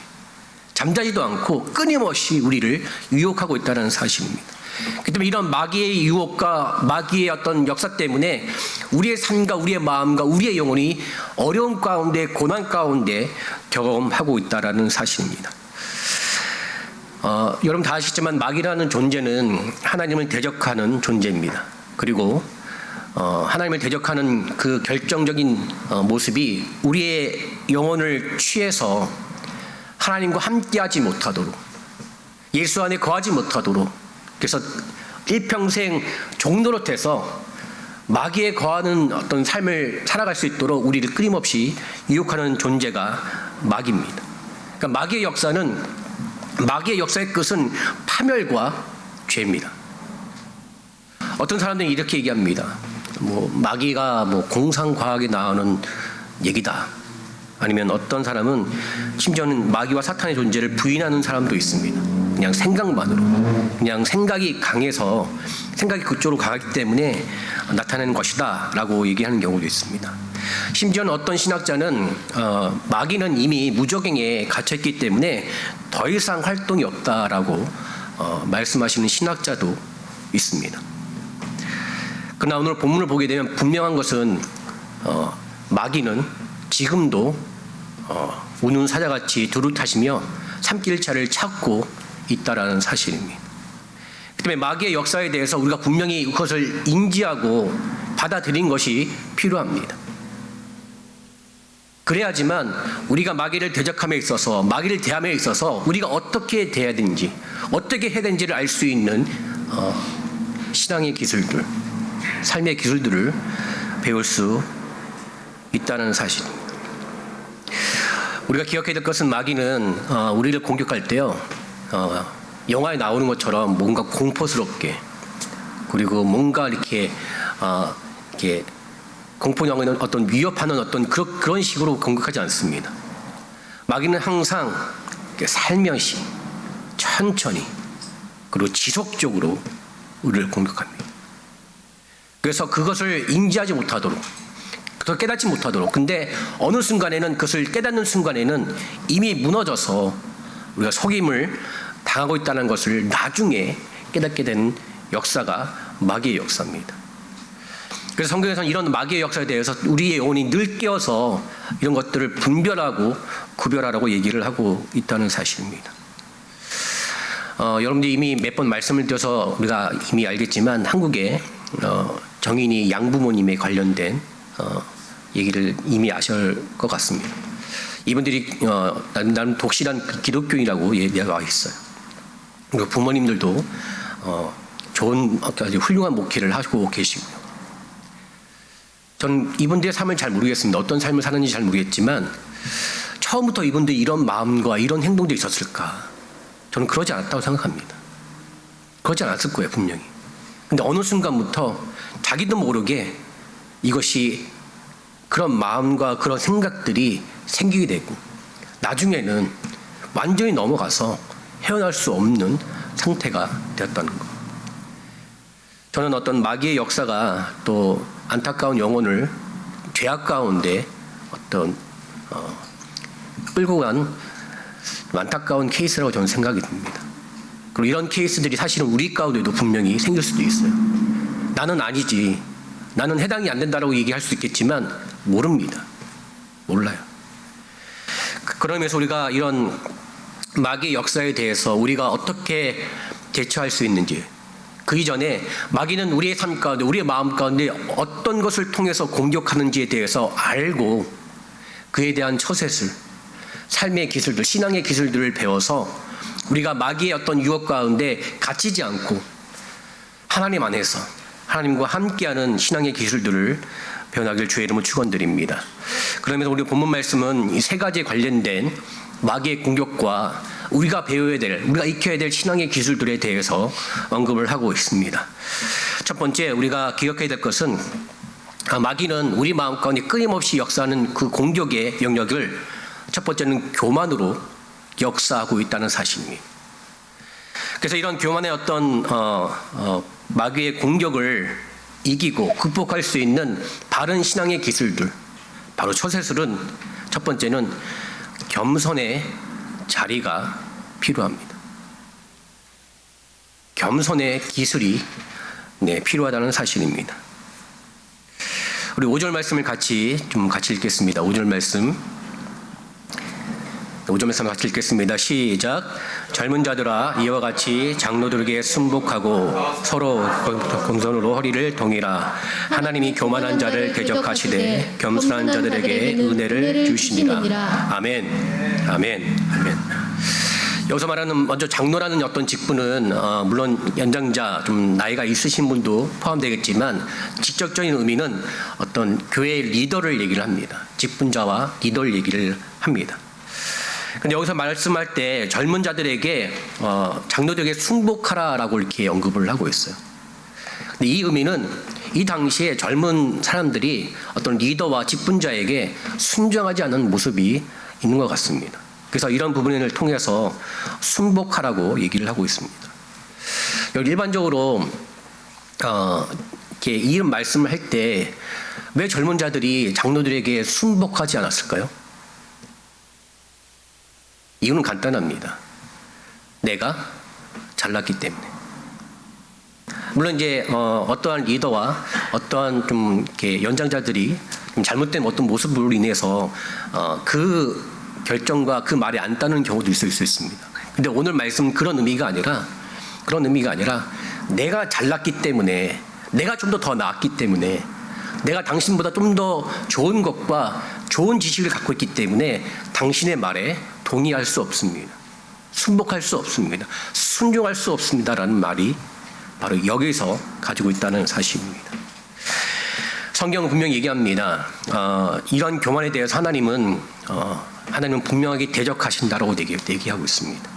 잠자지도 않고 끊임없이 우리를 유혹하고 있다는 사실입니다. 그렇기 때문에 이런 마귀의 유혹과 마귀의 어떤 역사 때문에 우리의 삶과 우리의 마음과 우리의 영혼이 어려움 가운데 고난 가운데 경험하고 있다는 사실입니다. 여러분 다 아시지만 마귀라는 존재는 하나님을 대적하는 존재입니다. 그리고 하나님을 대적하는 그 결정적인 모습이 우리의 영혼을 취해서 하나님과 함께하지 못하도록 예수 안에 거하지 못하도록 그래서 일평생 종노릇해서 마귀에 거하는 어떤 삶을 살아갈 수 있도록 우리를 끊임없이 유혹하는 존재가 마귀입니다. 그러니까 마귀의 역사의 끝은 파멸과 죄입니다. 어떤 사람들은 이렇게 얘기합니다. 마귀가 공상과학에 나오는 얘기다. 아니면 어떤 사람은 심지어는 마귀와 사탄의 존재를 부인하는 사람도 있습니다. 그냥 생각만으로, 그냥 생각이 강해서 생각이 그쪽으로 가기 때문에 나타나는 것이다 라고 얘기하는 경우도 있습니다. 심지어는 어떤 신학자는 마귀는 이미 무적행에 갇혀있기 때문에 더 이상 활동이 없다라고 말씀하시는 신학자도 있습니다. 그러나 오늘 본문을 보게 되면 분명한 것은 마귀는 지금도 우는 사자같이 두루타시며 삼킬 자를 찾고 있다라는 사실입니다. 그 때문에 마귀의 역사에 대해서 우리가 분명히 그것을 인지하고 받아들인 것이 필요합니다. 그래야지만 우리가 마귀를 대적함에 있어서 마귀를 대함에 있어서 우리가 어떻게 대해야 되는지 어떻게 해야 되는지를 알 수 있는 신앙의 기술들, 삶의 기술들을 배울 수 있다는 사실입니다. 우리가 기억해야 될 것은 마귀는 우리를 공격할 때요 영화에 나오는 것처럼 뭔가 공포스럽게 그리고 뭔가 이렇게 공포 영화는 어떤 위협하는 어떤 그런 식으로 공격하지 않습니다. 마귀는 항상 살며시 천천히 그리고 지속적으로 우리를 공격합니다. 그래서 그것을 인지하지 못하도록 그걸 깨닫지 못하도록 근데 어느 순간에는 그것을 깨닫는 순간에는 이미 무너져서 우리가 속임을 당하고 있다는 것을 나중에 깨닫게 되는 역사가 마귀의 역사입니다. 그래서 성경에서는 이런 마귀의 역사에 대해서 우리의 영혼이 늘 깨어서 이런 것들을 분별하고 구별하라고 얘기를 하고 있다는 사실입니다. 여러분들이 이미 몇 번 말씀을 드려서 우리가 이미 알겠지만 한국에 정인이 양부모님에 관련된 얘기를 이미 아실 것 같습니다. 이분들이 나름 독실한 기독교인이라고 얘기가 있어요. 그리고 부모님들도 좋은 아주 훌륭한 목회를 하고 계시고요. 전 이분들의 삶을 잘 모르겠습니다. 어떤 삶을 사는지 잘 모르겠지만 처음부터 이분들이 이런 마음과 이런 행동들이 있었을까? 저는 그러지 않았다고 생각합니다. 그러지 않았을 거예요, 분명히. 근데 어느 순간부터 자기도 모르게 이것이 그런 마음과 그런 생각들이 생기게 되고 나중에는 완전히 넘어가서 헤어날 수 없는 상태가 되었다는 것. 저는 어떤 마귀의 역사가 또 안타까운 영혼을 죄악 가운데 어떤 끌고 간 안타까운 케이스라고 저는 생각이 듭니다. 그리고 이런 케이스들이 사실은 우리 가운데도 분명히 생길 수도 있어요. 나는 아니지, 나는 해당이 안 된다라고 얘기할 수 있겠지만 모릅니다. 몰라요. 그러면서 우리가 이런 마귀의 역사에 대해서 우리가 어떻게 대처할 수 있는지, 그 이전에 마귀는 우리의 삶 가운데, 우리의 마음 가운데 어떤 것을 통해서 공격하는지에 대해서 알고 그에 대한 처세술, 삶의 기술들, 신앙의 기술들을 배워서 우리가 마귀의 어떤 유혹 가운데 갇히지 않고 하나님 안에서 하나님과 함께하는 신앙의 기술들을 배워나길 주의 이름으로 축원드립니다. 그러면서 우리 본문 말씀은 이 세 가지에 관련된 마귀의 공격과 우리가 배워야 될, 우리가 익혀야 될 신앙의 기술들에 대해서 언급을 하고 있습니다. 첫 번째 우리가 기억해야 될 것은 마귀는 우리 마음 가운데 끊임없이 역사하는 그 공격의 영역을 첫 번째는 교만으로 역사하고 있다는 사실입니다. 그래서 이런 교만의 어떤 마귀의 공격을 이기고 극복할 수 있는 바른 신앙의 기술들, 바로 처세술은 첫 번째는 겸손의 자리가 필요합니다. 겸손의 기술이 필요하다는 사실입니다. 우리 5절 말씀을 같이 읽겠습니다. 5절 말씀 같이 읽겠습니다. 시작. 젊은 자들아, 이와 같이 장로들에게 순복하고 서로 겸손으로 허리를 동이라. 하나님이 교만한 자를 대적하시되 겸손한 자들에게 은혜를 주시니라. 아멘. 아멘. 아멘. 여기서 말하는 먼저 장로라는 어떤 직분은 물론 연장자, 좀 나이가 있으신 분도 포함되겠지만 직접적인 의미는 어떤 교회의 리더를 얘기를 합니다. 직분자와 리더를 얘기를 합니다. 근데 여기서 말씀할 때 젊은 자들에게 장로들에게 순복하라라고 이렇게 언급을 하고 있어요. 근데 이 의미는 이 당시에 젊은 사람들이 어떤 리더와 직분자에게 순종하지 않은 모습이 있는 것 같습니다. 그래서 이런 부분을 통해서 순복하라고 얘기를 하고 있습니다. 일반적으로 이렇게 이 말씀을 할 때 왜 젊은 자들이 장로들에게 순복하지 않았을까요? 이유는 간단합니다. 내가 잘났기 때문에. 물론 이제 어떠한 리더와 어떠한 좀 이렇게 연장자들이 좀 잘못된 어떤 모습으로 인해서 그 결정과 그 말에 안 따르는 경우도 있을 수 있습니다. 근데 오늘 말씀은 그런 의미가 아니라 내가 잘났기 때문에, 내가 좀 더 나았기 때문에, 내가 당신보다 좀 더 좋은 것과 좋은 지식을 갖고 있기 때문에 당신의 말에 동의할 수 없습니다. 순복할 수 없습니다. 순종할 수 없습니다라는 말이 바로 여기서 가지고 있다는 사실입니다. 성경은 분명히 얘기합니다. 이런 교만에 대해서 하나님은 분명하게 대적하신다라고 얘기하고 있습니다.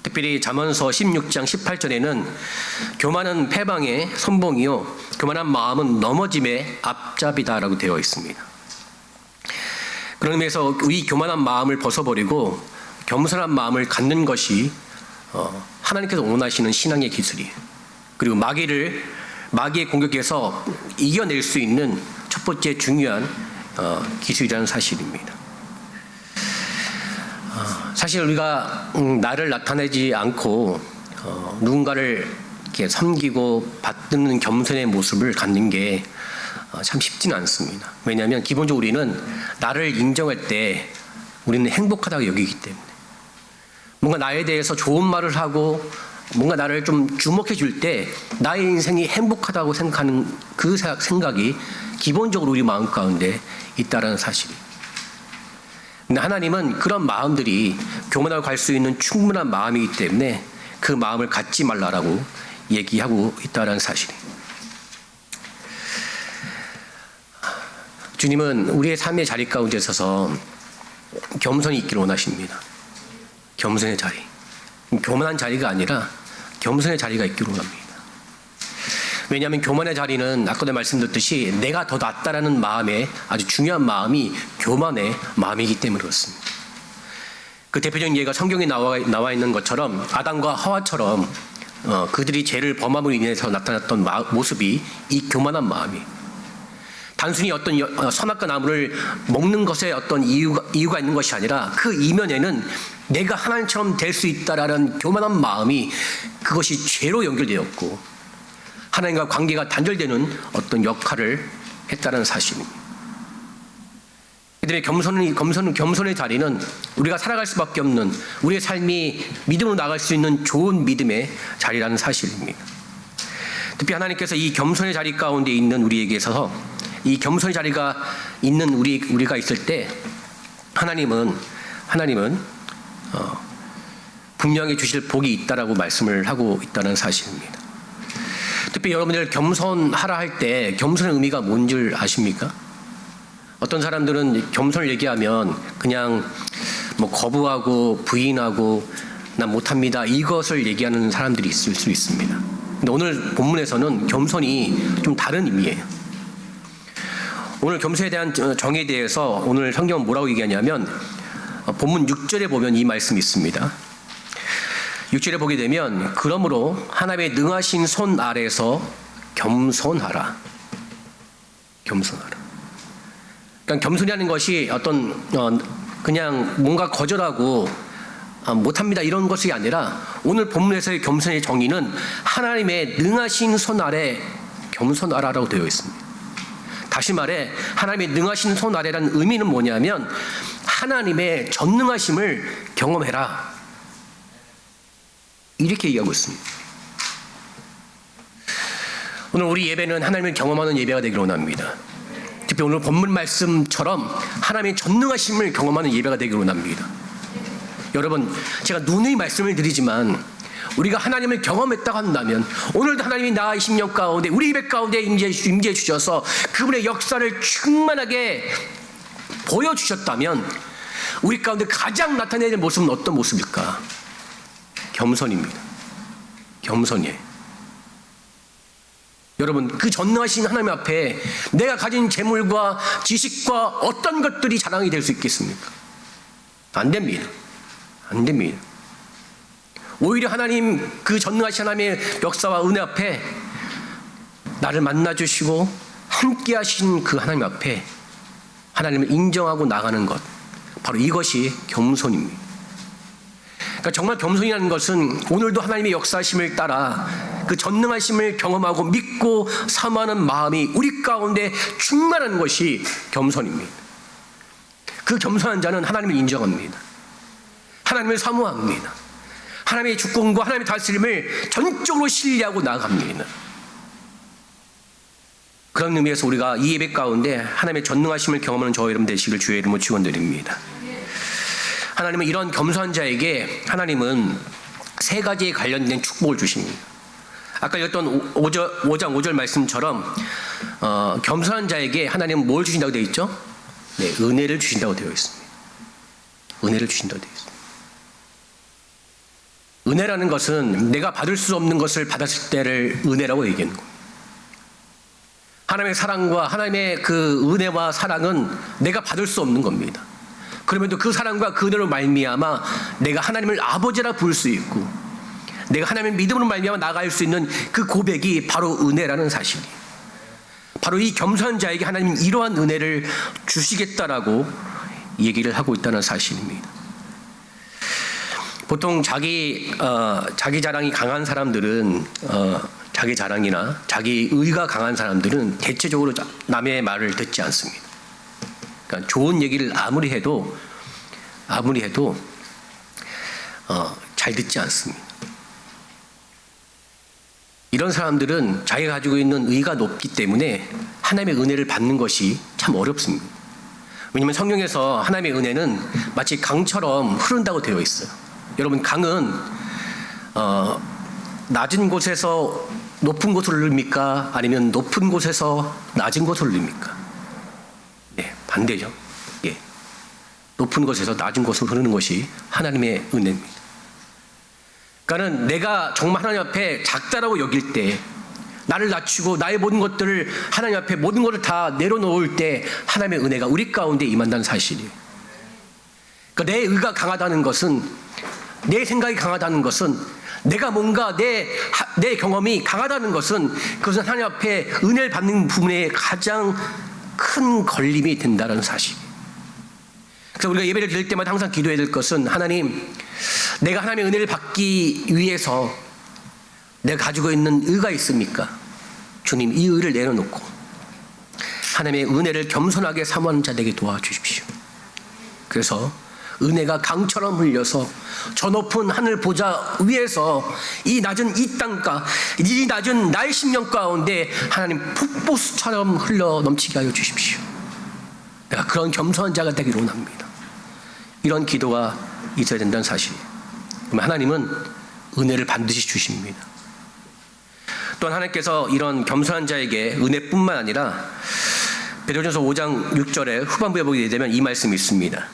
특별히 잠언서 16장 18절에는 교만은 패방의 선봉이요 교만한 마음은 넘어짐의 앞잡이다라고 되어 있습니다. 그런 의미에서 이 교만한 마음을 벗어버리고 겸손한 마음을 갖는 것이 하나님께서 원하시는 신앙의 기술이에요. 그리고 마귀의 공격에서 이겨낼 수 있는 첫 번째 중요한 기술이라는 사실입니다. 사실 우리가 나를 나타내지 않고 누군가를 이렇게 섬기고 받드는 겸손의 모습을 갖는 게 참 쉽지는 않습니다. 왜냐하면 기본적으로 우리는 나를 인정할 때 우리는 행복하다고 여기기 때문에, 뭔가 나에 대해서 좋은 말을 하고 뭔가 나를 좀 주목해 줄 때 나의 인생이 행복하다고 생각하는 그 생각이 기본적으로 우리 마음 가운데 있다는 사실이에요. 근데 하나님은 그런 마음들이 교만하고 갈 수 있는 충분한 마음이기 때문에 그 마음을 갖지 말라라고 얘기하고 있다는 사실이에요. 주님은 우리의 삶의 자리 가운데 있어서 겸손히 있기를 원하십니다. 겸손의 자리. 교만한 자리가 아니라 겸손의 자리가 있기를 원합니다. 왜냐하면 교만의 자리는 아까도 말씀드렸듯이 내가 더 낫다라는 마음에 아주 중요한 마음이 교만의 마음이기 때문에 그렇습니다. 그 대표적인 예가 성경에 나와 있는 것처럼 아담과 하와처럼 그들이 죄를 범함으로 인해서 나타났던 모습이 이 교만한 마음이에요. 단순히 어떤 선악과 나무를 먹는 것에 어떤 이유가 있는 것이 아니라 그 이면에는 내가 하나님처럼 될 수 있다라는 교만한 마음이, 그것이 죄로 연결되었고 하나님과 관계가 단절되는 어떤 역할을 했다는 사실입니다. 그다음에 겸손의 자리는 우리가 살아갈 수밖에 없는, 우리의 삶이 믿음으로 나갈 수 있는 좋은 믿음의 자리라는 사실입니다. 특히 하나님께서 이 겸손의 자리 가운데 있는 우리에게 있어서, 이 겸손의 자리가 있는 우리가 있을 때 하나님은 분명히 주실 복이 있다라고 말씀을 하고 있다는 사실입니다. 특히 여러분들 겸손하라 할 때 겸손의 의미가 뭔 줄 아십니까? 어떤 사람들은 겸손을 얘기하면 그냥 뭐 거부하고 부인하고 난 못합니다, 이것을 얘기하는 사람들이 있을 수 있습니다. 근데 오늘 본문에서는 겸손이 좀 다른 의미예요. 오늘 겸손에 대한 정의에 대해서 오늘 성경은 뭐라고 얘기하냐면, 본문 6절에 보면 이 말씀이 있습니다. 6절에 보게 되면, 그러므로 하나님의 능하신 손 아래서 겸손하라. 겸손하라. 그러니까 겸손이라는 것이 어떤 그냥 뭔가 거절하고 못합니다 이런 것이 아니라, 오늘 본문에서의 겸손의 정의는 하나님의 능하신 손 아래 겸손하라라고 되어 있습니다. 다시 말해 하나님의 능하신 손 아래라는 의미는 뭐냐면, 하나님의 전능하심을 경험해라, 이렇게 얘기하고 있습니다. 오늘 우리 예배는 하나님을 경험하는 예배가 되기를 원합니다. 특히 오늘 본문 말씀처럼 하나님의 전능하심을 경험하는 예배가 되기를 원합니다. 여러분, 제가 누누이 말씀을 드리지만 우리가 하나님을 경험했다고 한다면, 오늘도 하나님이 나의 심령 가운데 우리 예배 가운데 임재해 주셔서 그분의 역사를 충만하게 보여주셨다면, 우리 가운데 가장 나타내야 될 모습은 어떤 모습일까? 겸손입니다. 겸손이에요. 여러분, 그 전능하신 하나님 앞에 내가 가진 재물과 지식과 어떤 것들이 자랑이 될 수 있겠습니까? 안 됩니다. 안 됩니다. 오히려 하나님, 그 전능하신 하나님의 역사와 은혜 앞에 나를 만나주시고 함께 하신 그 하나님 앞에 하나님을 인정하고 나가는 것, 바로 이것이 겸손입니다. 그러니까 정말 겸손이라는 것은 오늘도 하나님의 역사심을 따라 그 전능하심을 경험하고 믿고 사모하는 마음이 우리 가운데 충만한 것이 겸손입니다. 그 겸손한 자는 하나님을 인정합니다. 하나님을 사모합니다. 하나님의 주권과 하나님의 다스림을 전적으로 신뢰하고 나아갑니다. 그런 의미에서 우리가 이 예배 가운데 하나님의 전능하심을 경험하는 저와 여러분 되시길 주의 이름으로 축원드립니다. 하나님은 이런 겸손한 자에게 하나님은 세 가지에 관련된 축복을 주십니다. 아까 읽었던 5장 5절 말씀처럼 겸손한 자에게 하나님은 뭘 주신다고 되어 있죠? 네, 은혜를 주신다고 되어 있습니다. 은혜를 주신다고 되어 있습니다. 은혜라는 것은 내가 받을 수 없는 것을 받았을 때를 은혜라고 얘기하는 겁니다. 하나님의 사랑과 하나님의 그 은혜와 사랑은 내가 받을 수 없는 겁니다. 그러면도 그 사랑과 그 은혜로 말미암아 내가 하나님을 아버지라 부를 수 있고, 내가 하나님의 믿음으로 말미암아 나갈 수 있는 그 고백이 바로 은혜라는 사실이에요. 바로 이 겸손한 자에게 하나님은 이러한 은혜를 주시겠다라고 얘기를 하고 있다는 사실입니다. 보통 자기 자랑이 강한 사람들은, 자기 자랑이나 자기 의가 강한 사람들은 대체적으로 남의 말을 듣지 않습니다. 그러니까 좋은 얘기를 아무리 해도 잘 듣지 않습니다. 이런 사람들은 자기가 가지고 있는 의가 높기 때문에 하나님의 은혜를 받는 것이 참 어렵습니다. 왜냐하면 성경에서 하나님의 은혜는 마치 강처럼 흐른다고 되어 있어요. 여러분, 강은 낮은 곳에서 높은 곳으로 흐릅니까? 아니면 높은 곳에서 낮은 곳으로 흐릅니까? 네, 반대죠. 예, 높은 곳에서 낮은 곳으로 흐르는 것이 하나님의 은혜입니다. 그러니까는 내가 정말 하나님 앞에 작다라고 여길 때, 나를 낮추고 나의 모든 것들을 하나님 앞에 모든 것을 다 내려놓을 때 하나님의 은혜가 우리 가운데 임한다는 사실이에요. 그러니까 내 의가 강하다는 것은, 내 생각이 강하다는 것은, 내가 뭔가 내 경험이 강하다는 것은, 그것은 하나님 앞에 은혜를 받는 부분에 가장 큰 걸림이 된다는 사실이에요. 그래서 우리가 예배를 드릴 때마다 항상 기도해야 될 것은, 하나님, 내가 하나님의 은혜를 받기 위해서 내가 가지고 있는 의가 있습니까? 주님 이 의를 내려놓고 하나님의 은혜를 겸손하게 사모하는 자들에게 도와주십시오. 그래서 은혜가 강처럼 흘려서 저 높은 하늘 보좌 위에서 이 낮은 이 땅가, 이 낮은 나의 심령 가운데 하나님 폭포수처럼 흘러 넘치게 하여 주십시오. 내가 그런 겸손한 자가 되기를 원합니다. 이런 기도가 있어야 된다는 사실이에요. 그러면 하나님은 은혜를 반드시 주십니다. 또한 하나님께서 이런 겸손한 자에게 은혜뿐만 아니라 베드로전서 5장 6절에 후반부에 보게 되면 이 말씀이 있습니다.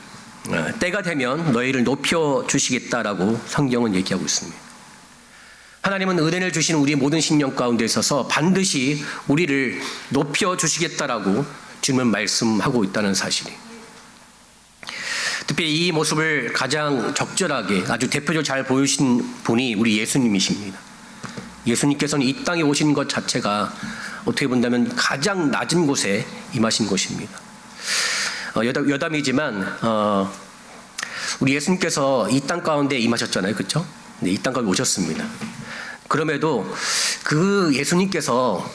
때가 되면 너희를 높여주시겠다라고 성경은 얘기하고 있습니다. 하나님은 은혜를 주신 우리 모든 심령 가운데 있어서 반드시 우리를 높여주시겠다라고 주님은 말씀하고 있다는 사실이. 특히 이 모습을 가장 적절하게 아주 대표적으로 잘 보여주신 분이 우리 예수님이십니다. 예수님께서는 이 땅에 오신 것 자체가 어떻게 본다면 가장 낮은 곳에 임하신 것입니다. 여담이지만 우리 예수님께서 이 땅 가운데 임하셨잖아요, 그렇죠? 네, 이 땅 가운데 오셨습니다. 그럼에도 그 예수님께서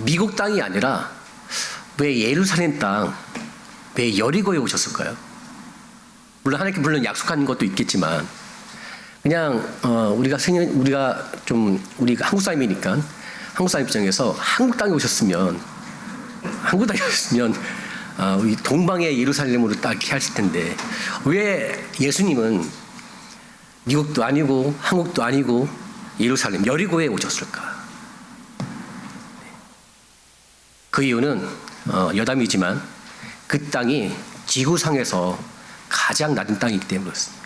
미국 땅이 아니라 왜 예루살렘 땅, 왜 여리고에 오셨을까요? 물론 하나님께 물론 약속한 것도 있겠지만 그냥 우리가 한국 사람이니까 한국 사람 입장에서 한국 땅에 오셨으면 우리 동방의 예루살렘으로 딱 이렇게 하실 텐데 왜 예수님은 미국도 아니고 한국도 아니고 예루살렘 여리고에 오셨을까? 그 이유는 여담이지만 그 땅이 지구상에서 가장 낮은 땅이기 때문에 그렇습니다.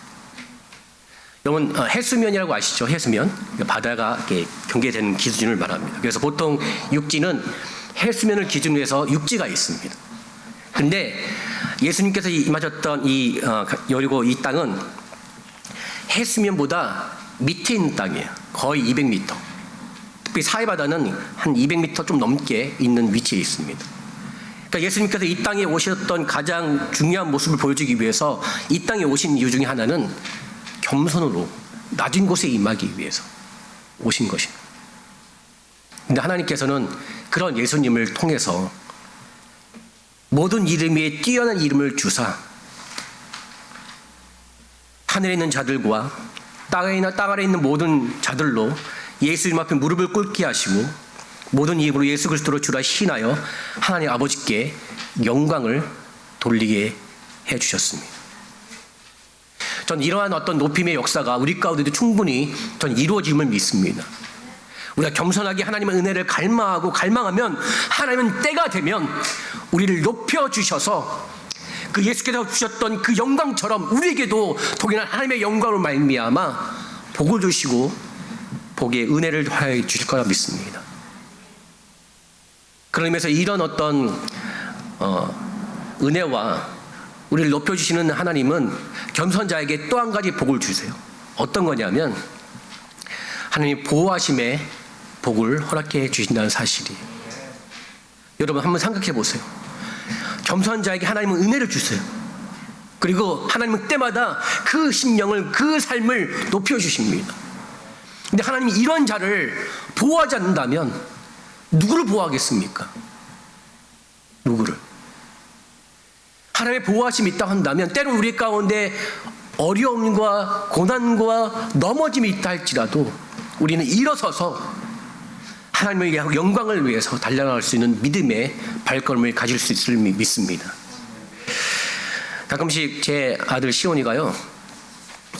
여러분 해수면이라고 아시죠? 해수면 바다가 이렇게 경계되는 기준을 말합니다. 그래서 보통 육지는 해수면을 기준으로 해서 육지가 있습니다. 근데 예수님께서 임하셨던 이 여리고 이 땅은 해수면보다 밑에 있는 땅이에요. 거의 200m. 특히 사해바다는 한 200m 좀 넘게 있는 위치에 있습니다. 그러니까 예수님께서 이 땅에 오셨던 가장 중요한 모습을 보여주기 위해서 이 땅에 오신 이유 중에 하나는 겸손으로 낮은 곳에 임하기 위해서 오신 것입니다. 근데 하나님께서는 그런 예수님을 통해서 모든 이름 위에 뛰어난 이름을 주사 하늘에 있는 자들과 땅 아래 있는 모든 자들로 예수님 앞에 무릎을 꿇게 하시고 모든 이름으로 예수 그리스도로 주라 시인하여 하나님 아버지께 영광을 돌리게 해주셨습니다. 전 이러한 어떤 높임의 역사가 우리 가운데도 충분히 전 이루어짐을 믿습니다. 우리가 겸손하게 하나님의 은혜를 갈망하면 하나님은 때가 되면 우리를 높여주셔서 그 예수께서 주셨던 그 영광처럼 우리에게도 동일한 하나님의 영광을 말미암아 복을 주시고 복의 은혜를 더하여 주실 거라 믿습니다. 그런 의미에서 이런 어떤 은혜와 우리를 높여주시는 하나님은 겸손자에게 또 한 가지 복을 주세요. 어떤 거냐면 하나님이 보호하심의 복을 허락해 주신다는 사실이에요. 여러분 한번 생각해 보세요. 겸손한 자에게 하나님은 은혜를 주세요. 그리고 하나님은 때마다 그 심령을 그 삶을 높여주십니다. 근데 하나님이 이런 자를 보호하지 않는다면 누구를 보호하겠습니까? 누구를? 하나님의 보호하심이 있다고 한다면 때로 우리 가운데 어려움과 고난과 넘어짐이 있다 할지라도 우리는 일어서서 하나님의 영광을 위해서 달려나갈 수 있는 믿음의 발걸음을 가질 수 있을 믿습니다. 가끔씩 제 아들 시온이가요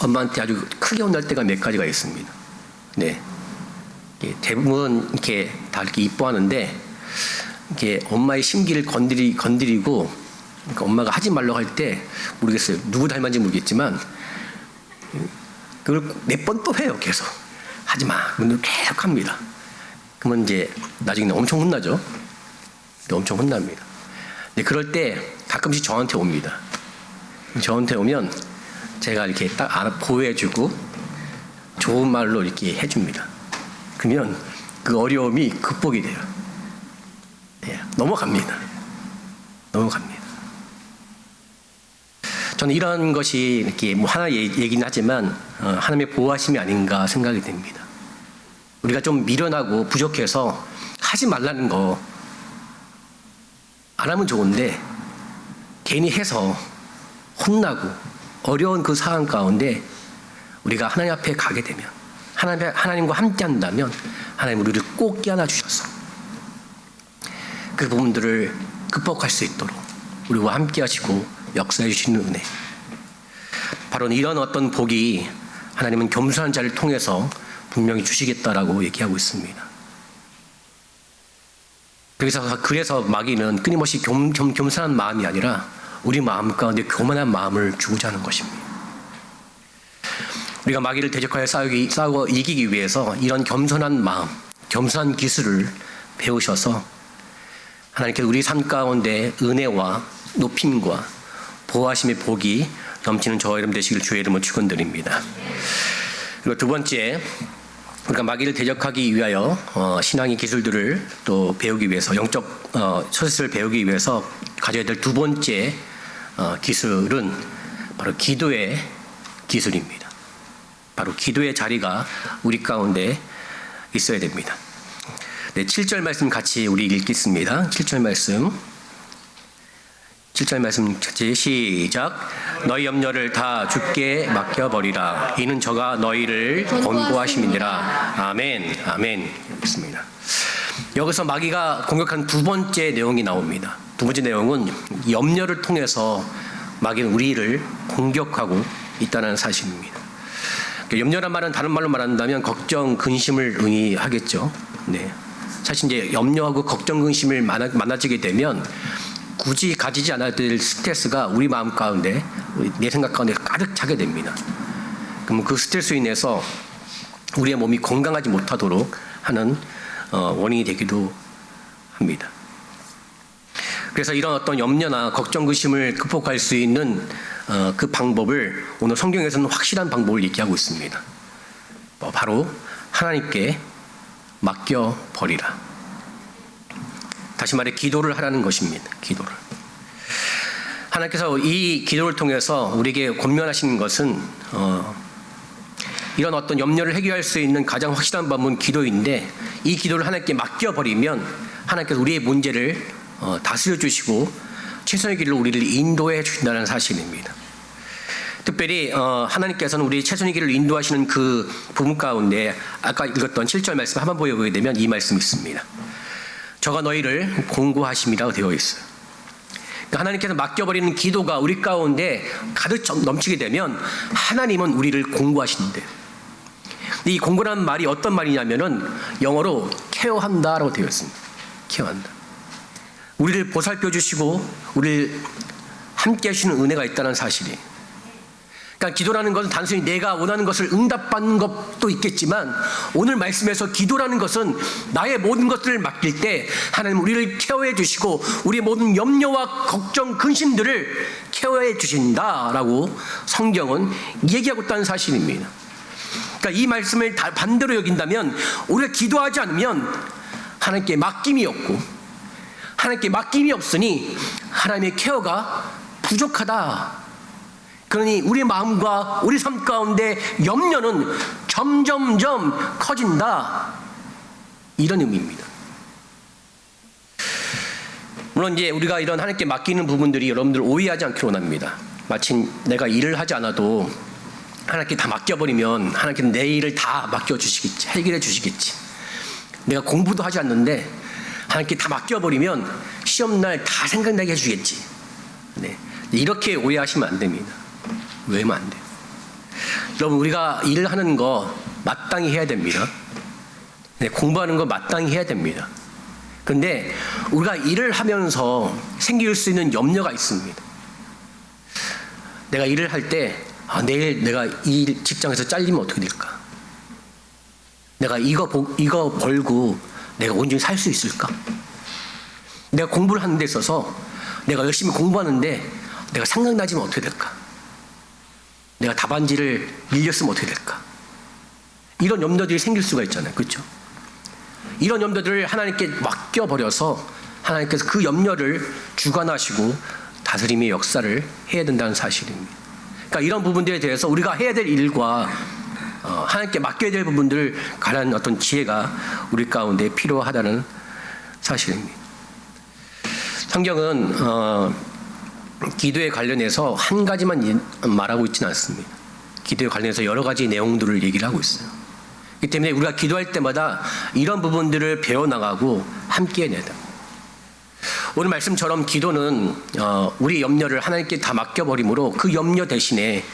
엄마한테 아주 크게 혼날 때가 몇 가지가 있습니다. 네, 대부분 이렇게 다 이렇게 이뻐하는데 이렇게 엄마의 심기를 건드리고 그러니까 엄마가 하지 말라고 할 때 모르겠어요. 누구 닮았는지 모르겠지만 그걸 몇 번 또 해요. 계속 하지 마. 계속 합니다. 그러면 이제 나중에 엄청 혼나죠. 엄청 혼납니다. 근데 그럴 때 가끔씩 저한테 옵니다. 저한테 오면 제가 이렇게 딱 보호해주고 좋은 말로 이렇게 해줍니다. 그러면 그 어려움이 극복이 돼요. 네, 넘어갑니다. 저는 이런 것이 이렇게 뭐 하나 얘기는 하지만 하나님의 보호하심이 아닌가 생각이 됩니다. 우리가 좀 미련하고 부족해서 하지 말라는 거 안 하면 좋은데 괜히 해서 혼나고 어려운 그 상황 가운데 우리가 하나님 앞에 가게 되면 하나님과 함께 한다면 하나님 우리를 꼭 깨어나 주셔서 그 부분들을 극복할 수 있도록 우리와 함께 하시고 역사해 주시는 은혜, 바로 이런 어떤 복이 하나님은 겸손한 자를 통해서 분명히 주시겠다라고 얘기하고 있습니다. 그래서 마귀는 끊임없이 겸손한 마음이 아니라 우리 마음 가운데 교만한 마음을 주고자 하는 것입니다. 우리가 마귀를 대적하여 싸우고 이기기 위해서 이런 겸손한 마음, 겸손한 기술을 배우셔서 하나님께서 우리 삶 가운데 은혜와 높임과 보호하심의 복이 넘치는 저와 여러분 되시길 주의 이름으로 축원드립니다. 그리고 두 번째, 우리가 마귀를 대적하기 위하여 신앙의 기술들을 또 배우기 위해서, 영적 처세를 배우기 위해서 가져야 될 두 번째 기술은 바로 기도의 기술입니다. 바로 기도의 자리가 우리 가운데 있어야 됩니다. 네, 7절 말씀 같이 우리 읽겠습니다. 7절 말씀 같이 시작. 너희 염려를 다 주께 맡겨버리라. 이는 저가 너희를 권고하심이니라. 아멘. 아멘. 있습니다. 여기서 마귀가 공격한 두 번째 내용이 나옵니다. 두 번째 내용은 염려를 통해서 마귀는 우리를 공격하고 있다는 사실입니다. 염려란 말은 다른 말로 말한다면 걱정, 근심을 의미하겠죠. 네. 사실 이제 염려하고 걱정, 근심을 많아지게 되면 굳이 가지지 않아야 될 스트레스가 우리 마음 가운데, 내 생각 가운데 가득 차게 됩니다. 그럼 그 스트레스로 인해서 우리의 몸이 건강하지 못하도록 하는 원인이 되기도 합니다. 그래서 이런 어떤 염려나 걱정, 근심을 극복할 수 있는 그 방법을 오늘 성경에서는 확실한 방법을 얘기하고 있습니다. 바로 하나님께 맡겨버리라. 다시 말해 기도를 하라는 것입니다. 기도를. 하나님께서 이 기도를 통해서 우리에게 권면하시는 것은 이런 어떤 염려를 해결할 수 있는 가장 확실한 방법은 기도인데, 이 기도를 하나님께 맡겨버리면 하나님께서 우리의 문제를 다스려 주시고 최선의 길로 우리를 인도해 주신다는 사실입니다. 특별히 하나님께서는 우리 최선의 길을 인도하시는 그 부분 가운데 아까 읽었던 7절 말씀 한번 보게 되면 이 말씀이 있습니다. 저가 너희를 공고하심이라고 되어 있어요. 그러니까 하나님께서 맡겨버리는 기도가 우리 가운데 가득 넘치게 되면 하나님은 우리를 공고하신대요. 근데 이 공고라는 말이 어떤 말이냐면은 영어로 케어한다라고 되어 있습니다. 케어한다. 우리를 보살펴 주시고 우리를 함께 하시는 은혜가 있다는 사실이에요. 그러니까 기도라는 것은 단순히 내가 원하는 것을 응답받는 것도 있겠지만, 오늘 말씀에서 기도라는 것은 나의 모든 것들을 맡길 때 하나님 우리를 케어해 주시고 우리의 모든 염려와 걱정, 근심들을 케어해 주신다라고 성경은 얘기하고 있다는 사실입니다. 그러니까 이 말씀을 반대로 여긴다면 우리가 기도하지 않으면 하나님께 맡김이 없고, 하나님께 맡김이 없으니 하나님의 케어가 부족하다. 그러니 우리 마음과 우리 삶 가운데 염려는 점점점 커진다. 이런 의미입니다. 물론 이제 우리가 이런 하나님께 맡기는 부분들이 여러분들 오해하지 않기를 원합니다. 마치 내가 일을 하지 않아도 하나님께 다 맡겨버리면 하나님께서 내 일을 다 맡겨주시겠지, 해결해 주시겠지. 내가 공부도 하지 않는데 하나님께 다 맡겨버리면 시험날 다 생각나게 해주겠지. 네. 이렇게 오해하시면 안 됩니다. 왜면 안 돼요. 여러분, 우리가 일을 하는 거 마땅히 해야 됩니다. 네, 공부하는 거 마땅히 해야 됩니다. 그런데 우리가 일을 하면서 생길 수 있는 염려가 있습니다. 내가 일을 할 때 내일 내가 이 직장에서 잘리면 어떻게 될까? 내가 이거 벌고 내가 온전히 살 수 있을까? 내가 공부를 하는 데 있어서 내가 열심히 공부하는데 내가 생각나지면 어떻게 될까? 내가 답안지를 밀렸으면 어떻게 될까? 이런 염려들이 생길 수가 있잖아요. 그렇죠? 이런 염려들을 하나님께 맡겨버려서 하나님께서 그 염려를 주관하시고 다스림의 역사를 해야 된다는 사실입니다. 그러니까 이런 부분들에 대해서 우리가 해야 될 일과 하나님께 맡겨야 될 부분들을 가는 어떤 지혜가 우리 가운데 필요하다는 사실입니다. 성경은 기도에 관련해서 한 가지만 말하고 있지는 않습니다. 기도에 관련해서 여러 가지 내용들을 얘기를 하고 있어요. 그렇기 때문에 우리가 기도할 때마다 이런 부분들을 배워나가고 함께 해야 된다. 오늘 말씀처럼 기도는 우리 염려를 하나님께 다 맡겨버림으로 그 염려 대신에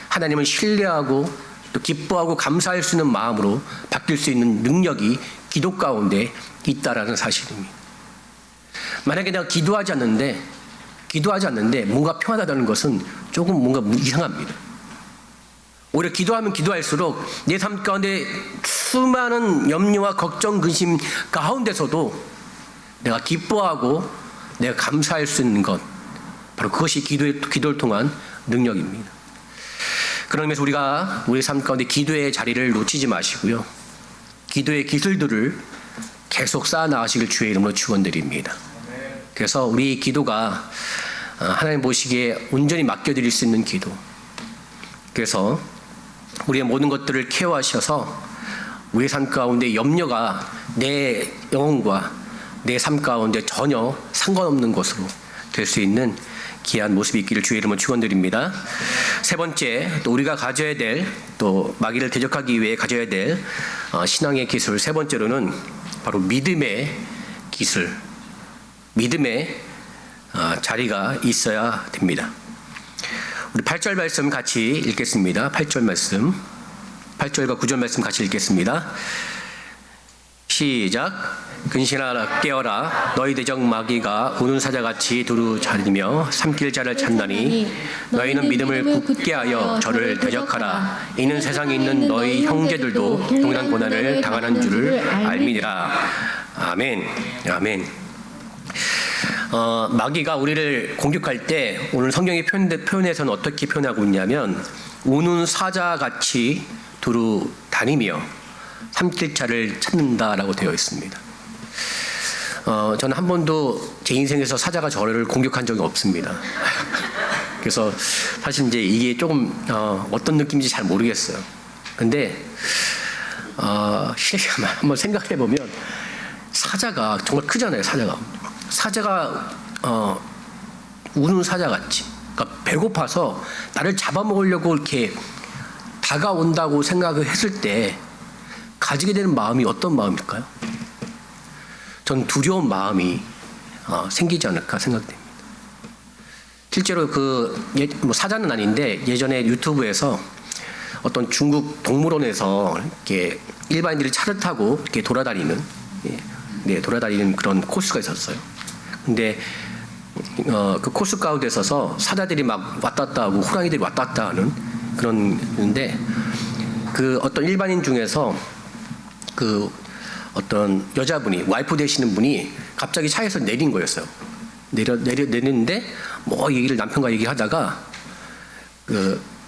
하나님을 신뢰하고 또 기뻐하고 감사할 수 있는 마음으로 바뀔 수 있는 능력이 기도 가운데 있다라는 사실입니다. 만약에 내가 기도하지 않는데 뭔가 평안하다는 것은 조금 뭔가 이상합니다. 오히려 기도하면 기도할수록 내 삶 가운데 수많은 염려와 걱정, 근심 가운데서도 내가 기뻐하고 내가 감사할 수 있는 것, 바로 그것이 기도를 통한 능력입니다. 그런 의미에서 우리가 우리 삶 가운데 기도의 자리를 놓치지 마시고요. 기도의 기술들을 계속 쌓아나가시길 주의 이름으로 축원드립니다. 그래서 우리 기도가 하나님 보시기에 온전히 맡겨드릴 수 있는 기도. 그래서 우리의 모든 것들을 케어하셔서 우리의 삶 가운데 염려가 내 영혼과 내 삶 가운데 전혀 상관없는 것으로 될 수 있는 귀한 모습이 있기를 주의 이름으로 축원드립니다. 세 번째, 또 우리가 가져야 될, 또 마귀를 대적하기 위해 가져야 될 신앙의 기술, 세 번째로는 바로 믿음의 기술, 믿음의 자리가 있어야 됩니다. 우리 8절 말씀 같이 읽겠습니다. 8절 말씀, 8절과 9절 말씀 같이 읽겠습니다. 시작. 근신하라 깨어라 너희 대적 마귀가 우는 사자같이 두루 다니며 삼킬 자를 찾나니 너희는 믿음을 굳게 하여 저를 대적하라. 이는 세상에 있는 너희 형제들도 동일한 고난을 당하는 줄을 알미니라. 아멘. 아멘. 마귀가 우리를 공격할 때 오늘 성경의 표현에서는 어떻게 표현하고 있냐면 우는 사자같이 두루 다니며 삼킬 자를 찾는다라고 되어 있습니다. 저는 한 번도 제 인생에서 사자가 저를 공격한 적이 없습니다. 그래서 사실 이제 이게 조금 어떤 느낌인지 잘 모르겠어요. 근데 한번 생각해 보면 사자가 정말 크잖아요. 사자가 우는 사자같이, 그러니까 배고파서 나를 잡아먹으려고 이렇게 다가온다고 생각을 했을 때 가지게 되는 마음이 어떤 마음일까요? 전 두려운 마음이 생기지 않을까 생각됩니다. 실제로 사자는 아닌데 예전에 유튜브에서 어떤 중국 동물원에서 이렇게 일반인들이 차를 타고 이렇게 돌아다니는 그런 코스가 있었어요. 근데 그 코스 가운데 있어서 사자들이 막 왔다 갔다 하고 호랑이들이 왔다 갔다 하는 그런데 그 어떤 일반인 중에서 그 어떤 여자분이 와이프 되시는 분이 갑자기 차에서 내린 거였어요. 내리는데 뭐 남편과 얘기하다가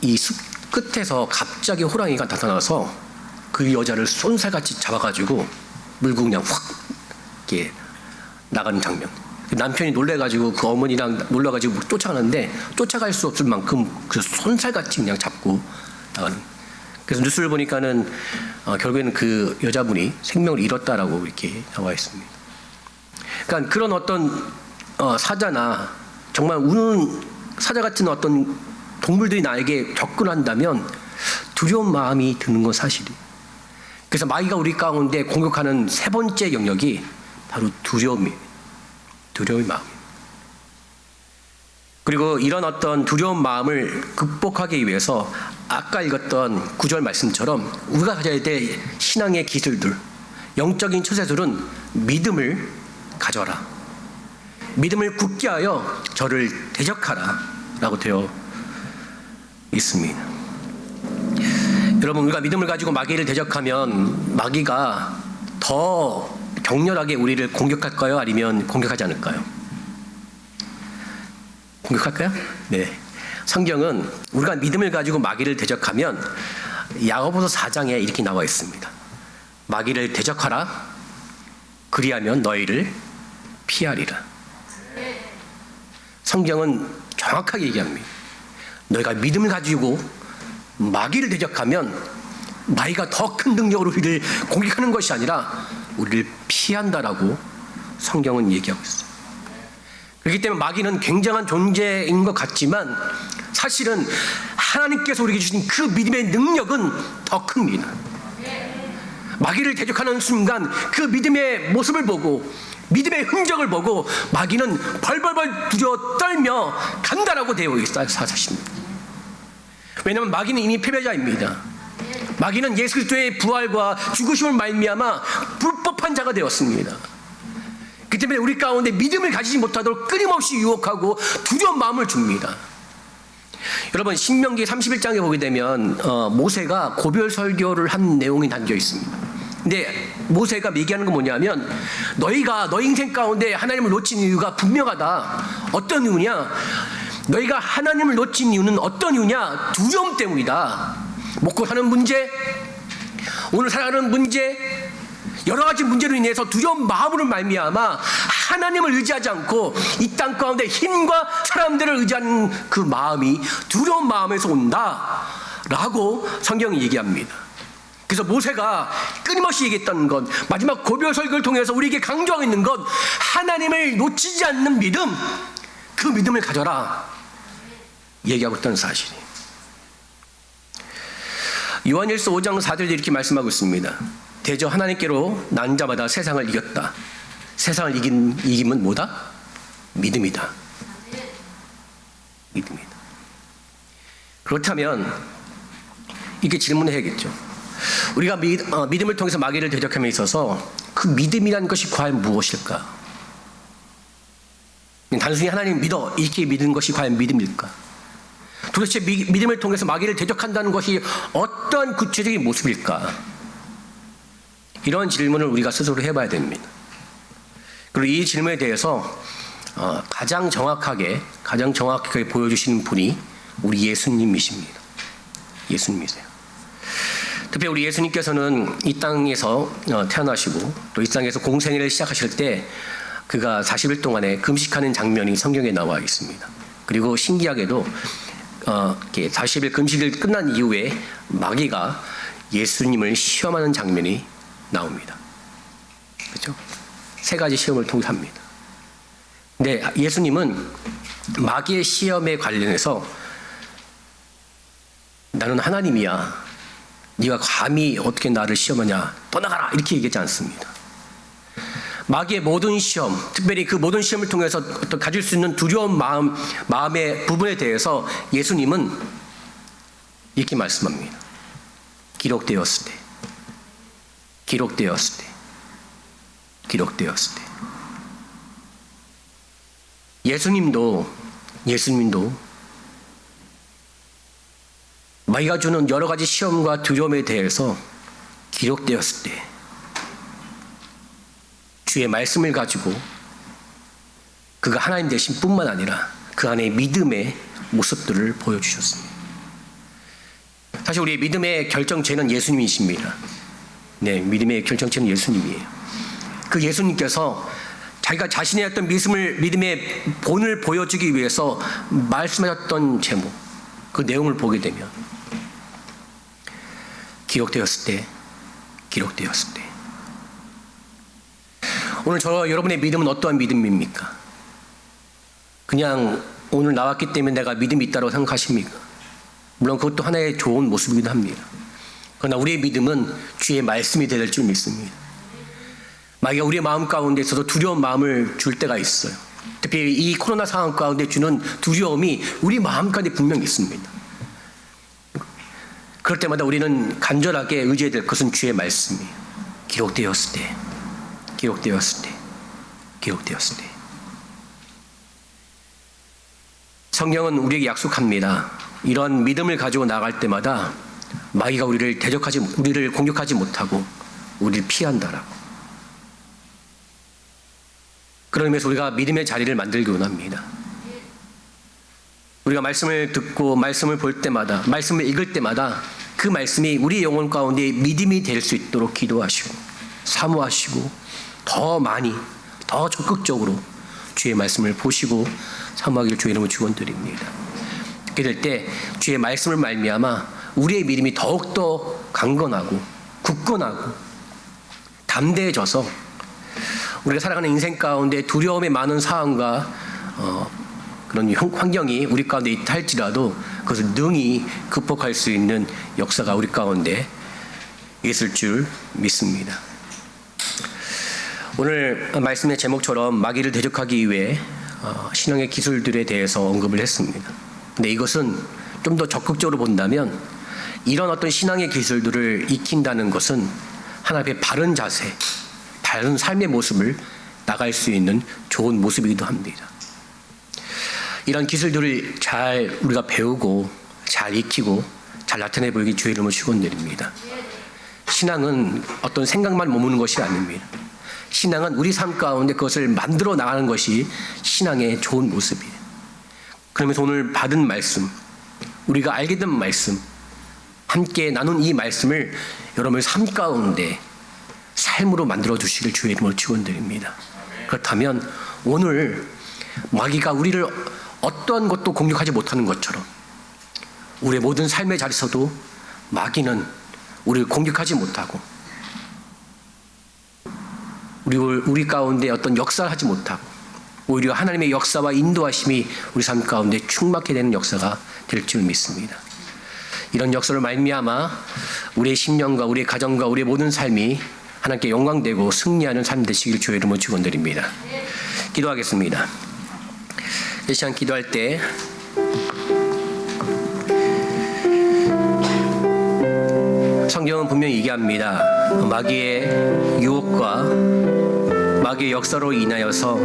이 숲 끝에서 갑자기 호랑이가 나타나서 그 여자를 쏜살같이 잡아가지고 물고 그냥 확 이렇게 나가는 장면. 남편이 놀래가지고 그 어머니랑 놀라가지고 쫓아가는데 쫓아갈 수 없을 만큼 그 쏜살같이 그냥 잡고 나가는. 그래서 뉴스를 보니까는 결국에는 그 여자분이 생명을 잃었다라고 이렇게 나와 있습니다. 그러니까 그런 어떤 사자나 정말 우는 사자 같은 어떤 동물들이 나에게 접근한다면 두려운 마음이 드는 건 사실이에요. 그래서 마귀가 우리 가운데 공격하는 세 번째 영역이 바로 두려움이에요. 두려움의 마음. 그리고 이런 어떤 두려운 마음을 극복하기 위해서 아까 읽었던 9절 말씀처럼 우리가 가져야 될 신앙의 기술들, 영적인 처세술은 믿음을 가져라. 믿음을 굳게 하여 저를 대적하라 라고 되어 있습니다. 여러분, 우리가 믿음을 가지고 마귀를 대적하면 마귀가 더 격렬하게 우리를 공격할까요? 아니면 공격하지 않을까요? 공격할까요? 네. 성경은 우리가 믿음을 가지고 마귀를 대적하면 야고보서 4장에 이렇게 나와 있습니다. 마귀를 대적하라. 그리하면 너희를 피하리라. 성경은 정확하게 얘기합니다. 너희가 믿음을 가지고 마귀를 대적하면 마귀가 더 큰 능력으로 우리를 공격하는 것이 아니라 우리를 피한다라고 성경은 얘기하고 있어요. 그렇기 때문에 마귀는 굉장한 존재인 것 같지만 사실은 하나님께서 우리에게 주신 그 믿음의 능력은 더 큽니다. 마귀를 대적하는 순간 그 믿음의 모습을 보고 믿음의 흔적을 보고 마귀는 벌벌벌 두려워 떨며 간다라고 되어 있어요. 사실입니다. 왜냐하면 마귀는 이미 패배자입니다. 마귀는 예수 그리스도의 부활과 죽으심을 말미암아 불법한 자가 되었습니다. 그 때문에 우리 가운데 믿음을 가지지 못하도록 끊임없이 유혹하고 두려운 마음을 줍니다. 여러분 신명기 31장에 보게 되면 모세가 고별 설교를 한 내용이 담겨 있습니다. 근데 모세가 얘기하는 건 뭐냐면 너희가 너희 인생 가운데 하나님을 놓친 이유가 분명하다. 어떤 이유냐? 너희가 하나님을 놓친 이유는 어떤 이유냐? 두려움 때문이다. 먹고 사는 문제, 오늘 살아가는 문제, 여러 가지 문제로 인해서 두려운 마음으로 말미암아 하나님을 의지하지 않고 이 땅 가운데 힘과 사람들을 의지하는 그 마음이 두려운 마음에서 온다라고 성경이 얘기합니다. 그래서 모세가 끊임없이 얘기했던 것, 마지막 고별 설교를 통해서 우리에게 강조하고 있는 것, 하나님을 놓치지 않는 믿음, 그 믿음을 가져라 얘기하고 있다는 사실이에요. 요한일서 5장 4절에 이렇게 말씀하고 있습니다. 대저 하나님께로 난 자마다 세상을 이겼다. 세상을 이김은 뭐다? 믿음이다. 믿음이다. 그렇다면 이렇게 질문을 해야겠죠. 우리가 믿음을 통해서 마귀를 대적함에 있어서 그 믿음이라는 것이 과연 무엇일까? 단순히 하나님 믿어 이렇게 믿는 것이 과연 믿음일까? 도대체 믿음을 통해서 마귀를 대적한다는 것이 어떤 구체적인 모습일까? 이런 질문을 우리가 스스로 해봐야 됩니다. 그리고 이 질문에 대해서 가장 정확하게 보여주시는 분이 우리 예수님이십니다. 예수님이세요. 특히 우리 예수님께서는 이 땅에서 태어나시고 또 이 땅에서 공생애를 시작하실 때 그가 40일 동안에 금식하는 장면이 성경에 나와 있습니다. 그리고 신기하게도 40일 금식을 끝난 이후에 마귀가 예수님을 시험하는 장면이 나옵니다. 그렇죠? 세 가지 시험을 통합니다. 근데 예수님은 마귀의 시험에 관련해서 나는 하나님이야. 네가 감히 어떻게 나를 시험하냐. 떠나가라. 이렇게 얘기하지 않습니다. 마귀의 모든 시험, 특별히 그 모든 시험을 통해서 어떤 가질 수 있는 두려운 마음의 부분에 대해서 예수님은 이렇게 말씀합니다. 기록되었을 때. 기록되었을 때. 기록되었을 때. 예수님도 마귀가 주는 여러 가지 시험과 두려움에 대해서 기록되었을 때 주의 말씀을 가지고 그가 하나님 되신 뿐만 아니라 그 안에 믿음의 모습들을 보여주셨습니다. 사실 우리의 믿음의 결정체는 예수님이십니다. 네, 믿음의 결정체는 예수님이에요. 그 예수님께서 자기가 자신의 어떤 믿음의 본을 보여주기 위해서 말씀하셨던 제목, 그 내용을 보게 되면 기록되었을 때, 기록되었을 때. 오늘 여러분의 믿음은 어떠한 믿음입니까? 그냥 오늘 나왔기 때문에 내가 믿음이 있다고 생각하십니까? 물론 그것도 하나의 좋은 모습이기도 합니다. 그러나 우리의 믿음은 주의 말씀이 될 줄 믿습니다. 마귀가 우리의 마음 가운데 있어서 두려운 마음을 줄 때가 있어요. 특히 이 코로나 상황 가운데 주는 두려움이 우리 마음 가운데 분명히 있습니다. 그럴 때마다 우리는 간절하게 의지해야 될 것은 주의 말씀이에요. 기록되었을 때, 기록되었을 때, 기록되었을 때. 성경은 우리에게 약속합니다. 이런 믿음을 가지고 나갈 때마다 마귀가 우리를 공격하지 못하고 우리를 피한다라고. 그런 의미에서 우리가 믿음의 자리를 만들기 원합니다. 우리가 말씀을 듣고 말씀을 볼 때마다, 말씀을 읽을 때마다 그 말씀이 우리 영혼 가운데 믿음이 될 수 있도록 기도하시고 사모하시고 더 많이, 더 적극적으로 주의 말씀을 보시고 사모하기를 주의 이름으로 축원드립니다. 그렇게 될 때 주의 말씀을 말미암아 우리의 믿음이 더욱더 강건하고 굳건하고 담대해져서 우리가 살아가는 인생 가운데 두려움의 많은 상황과 그런 환경이 우리 가운데 있다 할지라도 그것을 능히 극복할 수 있는 역사가 우리 가운데 있을 줄 믿습니다. 오늘 말씀의 제목처럼 마귀를 대적하기 위해 신앙의 기술들에 대해서 언급을 했습니다. 근데 이것은 좀 더 적극적으로 본다면 이런 어떤 신앙의 기술들을 익힌다는 것은 하나님의 바른 자세, 바른 삶의 모습을 나갈 수 있는 좋은 모습이기도 합니다. 이런 기술들을 잘 우리가 배우고 잘 익히고 잘 나타내 보이기 주의 이름으로 축원드립니다. 신앙은 어떤 생각만 머무는 것이 아닙니다. 신앙은 우리 삶 가운데 그것을 만들어 나가는 것이 신앙의 좋은 모습이에요. 그러면서 오늘 받은 말씀, 우리가 알게 된 말씀, 함께 나눈 이 말씀을 여러분의 삶 가운데 삶으로 만들어 주시길 주의 이름으로 축원드립니다. 그렇다면 오늘 마귀가 우리를 어떠한 것도 공격하지 못하는 것처럼 우리의 모든 삶의 자리에서도 마귀는 우리를 공격하지 못하고 우리 가운데 어떤 역사를 하지 못하고 오히려 하나님의 역사와 인도하심이 우리 삶 가운데 충만하게 되는 역사가 될 줄 믿습니다. 이런 역사를 말미암아 우리의 심령과 우리의 가정과 우리의 모든 삶이 하나님께 영광되고 승리하는 삶 되시길 주의 이름으로 축원드립니다. 기도하겠습니다. 이 시간 기도할 때 성경은 분명히 얘기합니다. 마귀의 유혹과 마귀의 역사로 인하여서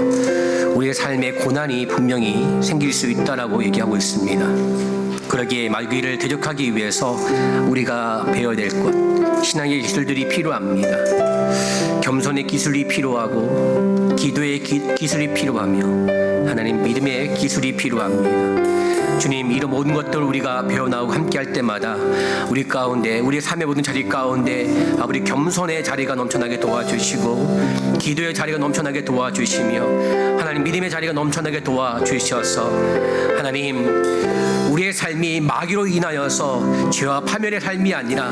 우리의 삶에 고난이 분명히 생길 수 있다라고 얘기하고 있습니다. 그러기에 마귀를 대적하기 위해서 우리가 배워야 될 것, 신앙의 기술들이 필요합니다. 겸손의 기술이 필요하고 기도의 기술이 필요하며 하나님 믿음의 기술이 필요합니다. 주님, 이런 모든 것들을 우리가 배워나오고 함께할 때마다 우리 가운데, 우리의 삶의 모든 자리 가운데 아버지 겸손의 자리가 넘쳐나게 도와주시고 기도의 자리가 넘쳐나게 도와주시며 하나님 믿음의 자리가 넘쳐나게 도와주셔서 하나님 우리의 삶이 마귀로 인하여서 죄와 파멸의 삶이 아니라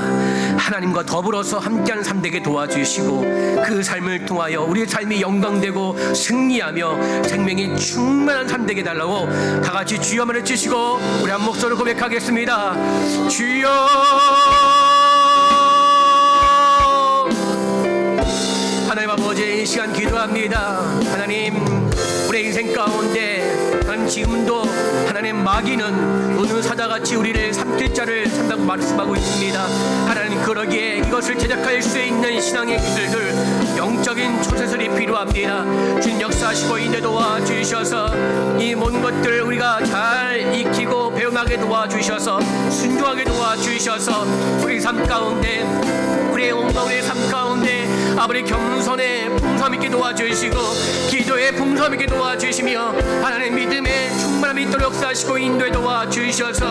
하나님과 더불어서 함께하는 삶 되게 도와주시고 그 삶을 통하여 우리의 삶이 영광되고 승리하며 생명이 충만한 삶 되게 달라고 다 같이 주여만 해주시고 우리 한 목소리로 고백하겠습니다. 주여, 하나님 아버지, 이 시간 기도합니다. 하나님 우리의 인생 가운데 하나님 지금도 하나님 마귀는 노는 사자같이 우리를 삼킬 자를 산다고 말씀하고 있습니다. 하나님 그러기에 이것을 제작할 수 있는 신앙의 기술들, 영적인 초세설이 필요합니다. 주님 역사하시고 인도 도와주셔서 이 모든 것들 우리가 잘 익히고 배움하게 도와주셔서 순종하게 도와주셔서 우리 삶 가운데 우리의 온갖 우리의 삶 가운데 아버지 겸손의 풍성 있게 도와주시고 기도의 풍성 있게 도와주시며 하나님 믿음의 충만함이 있도록 역사하시고 인도에 도와주셔서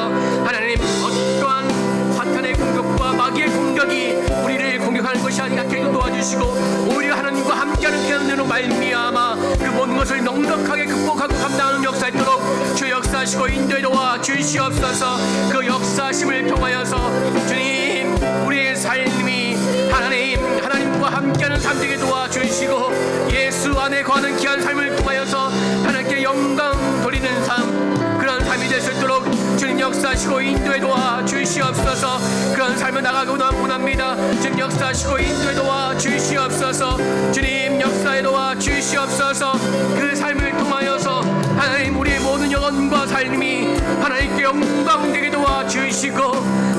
하나님 어떠한 사탄의 공격과 마귀의 공격이 우리를 공격하는 것이 아니라 계속 도와주시고 오히려 하나님과 함께하는 기간으로 말미암아 그 모든 것을 넉넉하게 극복하고 감당하는 역사 있도록 주 역사하시고 인도에 도와주시옵소서. 그 역사하심을 통하여서 주님 우리의 삶이 하나님과 함께하는 삶 되게 도와주시고 예수 안에 거하는 귀한 삶을 통하여서 하나님께 영광 돌리는 삶, 그런 삶이 될 수 있도록 주님 역사하시고 인도에 도와주시옵소서. 그런 삶을 나가고 원합니다. 주님 역사하시고 인도에 도와주시옵소서. 주님 역사에 도와주시옵소서. 그 삶을 통하여서 하나님 우리의 모든 영혼과 삶이 하나님께 영광 되게 도와주시고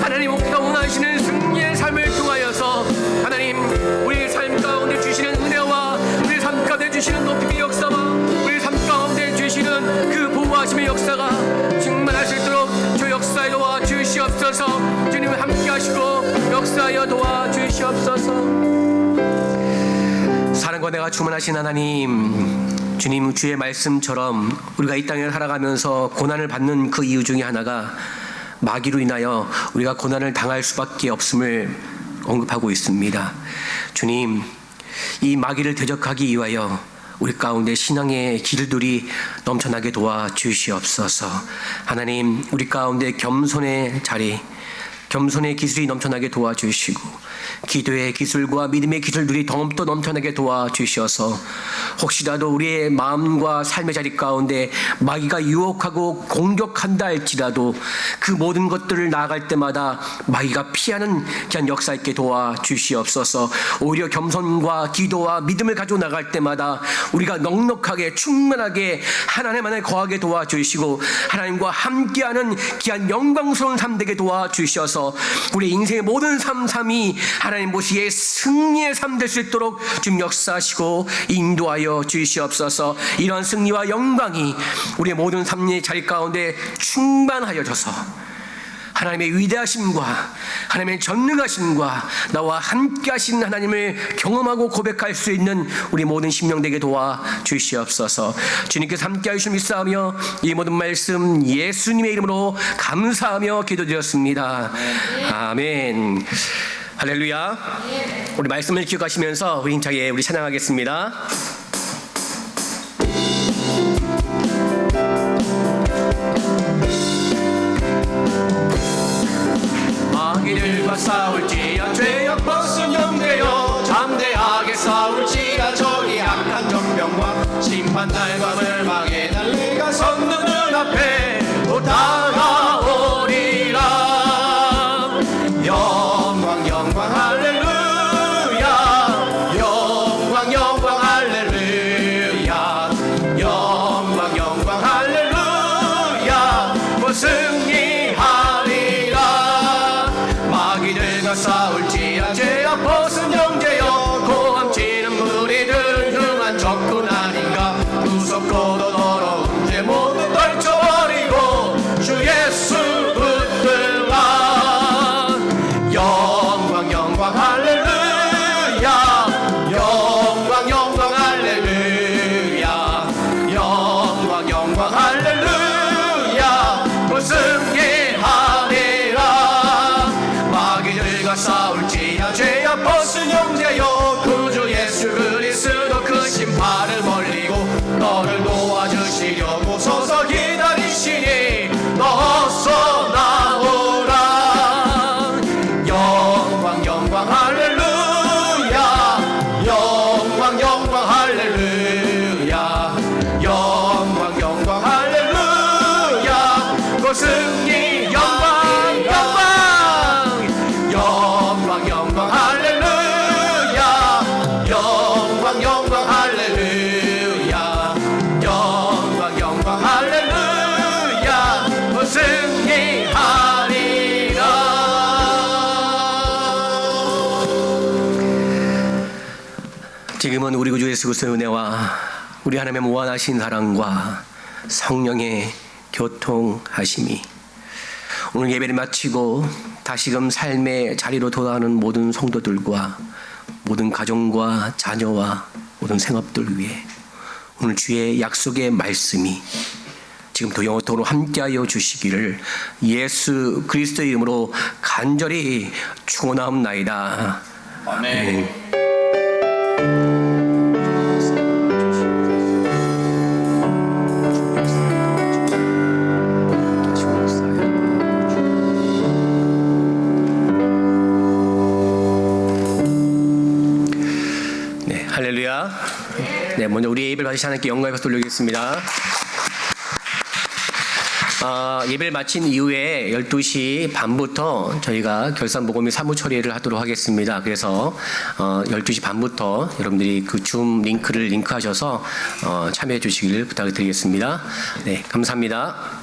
하나님 우리가 원하시는 승리의 삶을 통하여서 하나님 우리의 삶 가운데 주시는 은혜와 우리의 삶 가운데 주시는 높임의 역사와 우리의 삶 가운데 주시는 그 보호하심의 역사가 충만할 수 있도록 주 역사에 도와주시옵소서. 주님 함께 하시고 역사하여 도와주시옵소서. 사랑과 내가 충만하신 하나님, 주님 주의 말씀처럼 우리가 이 땅에 살아가면서 고난을 받는 그 이유 중에 하나가 마귀로 인하여 우리가 고난을 당할 수밖에 없음을 언급하고 있습니다. 주님, 이 마귀를 대적하기 위하여 우리 가운데 신앙의 길들이 넘쳐나게 도와주시옵소서. 하나님 우리 가운데 겸손의 자리, 겸손의 기술이 넘쳐나게 도와주시고 기도의 기술과 믿음의 기술들이 더욱더 넘쳐나게 도와주셔서 혹시라도 우리의 마음과 삶의 자리 가운데 마귀가 유혹하고 공격한다 할지라도 그 모든 것들을 나아갈 때마다 마귀가 피하는 귀한 역사 있게 도와주시옵소서. 오히려 겸손과 기도와 믿음을 가지고 나갈 때마다 우리가 넉넉하게 충만하게 하나님 안에 거하게 도와주시고 하나님과 함께하는 귀한 영광스러운 삶 되게 도와주셔서 우리 인생의 모든 삶이 하나님 보시기에 승리의 삶 될 수 있도록 좀 역사하시고 인도하여 주시옵소서. 이런 승리와 영광이 우리의 모든 삶의 자리 가운데 충만하여져서 하나님의 위대하심과 하나님의 전능하심과 나와 함께 하신 하나님을 경험하고 고백할 수 있는 우리 모든 심령되게 도와주시옵소서. 주님께서 함께 하시며 믿사하며 이 모든 말씀 예수님의 이름으로 감사하며 기도드렸습니다. 아멘. 할렐루야. 우리 말씀을 기억하시면서 우리 힘차게 우리 찬양하겠습니다. 마귀들과 싸울지라 죄악 벗은 영되어 잠대하게 싸울지라 저희 악한 정병과 심판날과 멸망의 날 내가 섰는 눈 앞에 또 다가오리라. 영광 영광 할렐루야. 영광 영광 할렐루야. 영광 영광 할렐루야. 승리하리라. 마귀들과 싸울지라 죄악 벗은 영제여 고함치는 무리들 흉한 적군 아닌가. 무섭고도 더러운 죄 모두 떨쳐버리고 주 예수 붙들라. 영광 영광 할렐루야. 영광 영광 할렐루야. 영광 영광 할렐루야. 승리하리라. 마귀들과 싸울지라 죄악 벗은 형제여 구주 예수 그리스도 그 심판을 멀리고 너를 도와주시려고 서서 기다리시니 어서 나오라. 영광 영광 할렐루야. 영광 영광 할렐루야. 영광 영광 할렐루야. 승리 영광 영광 영광 영광 할렐루야. 영광 영광 할렐루야. 영광 영광 할렐루야. 승리하리라. 지금은 우리 구주 예수 그리스도의 은혜와 우리 하나님의 무한하신 사랑과 성령의 교통하심이 오늘 예배를 마치고 다시금 삶의 자리로 돌아가는 모든 성도들과 모든 가정과 자녀와 모든 생업들 위해 오늘 주의 약속의 말씀이 지금도 영원토록 함께하여 주시기를 예수 그리스도의 이름으로 간절히 축원하옵나이다. 아멘. 할렐루야. 네, 먼저 우리의 예배를 받으신 하나님께 영광의 박수 돌리겠습니다. 예배를 마친 이후에 12시 반부터 저희가 결산보고 및 사무처리를 하도록 하겠습니다. 그래서 12시 반부터 여러분들이 그 줌 링크를 링크하셔서 참여해 주시기를 부탁드리겠습니다. 네, 감사합니다.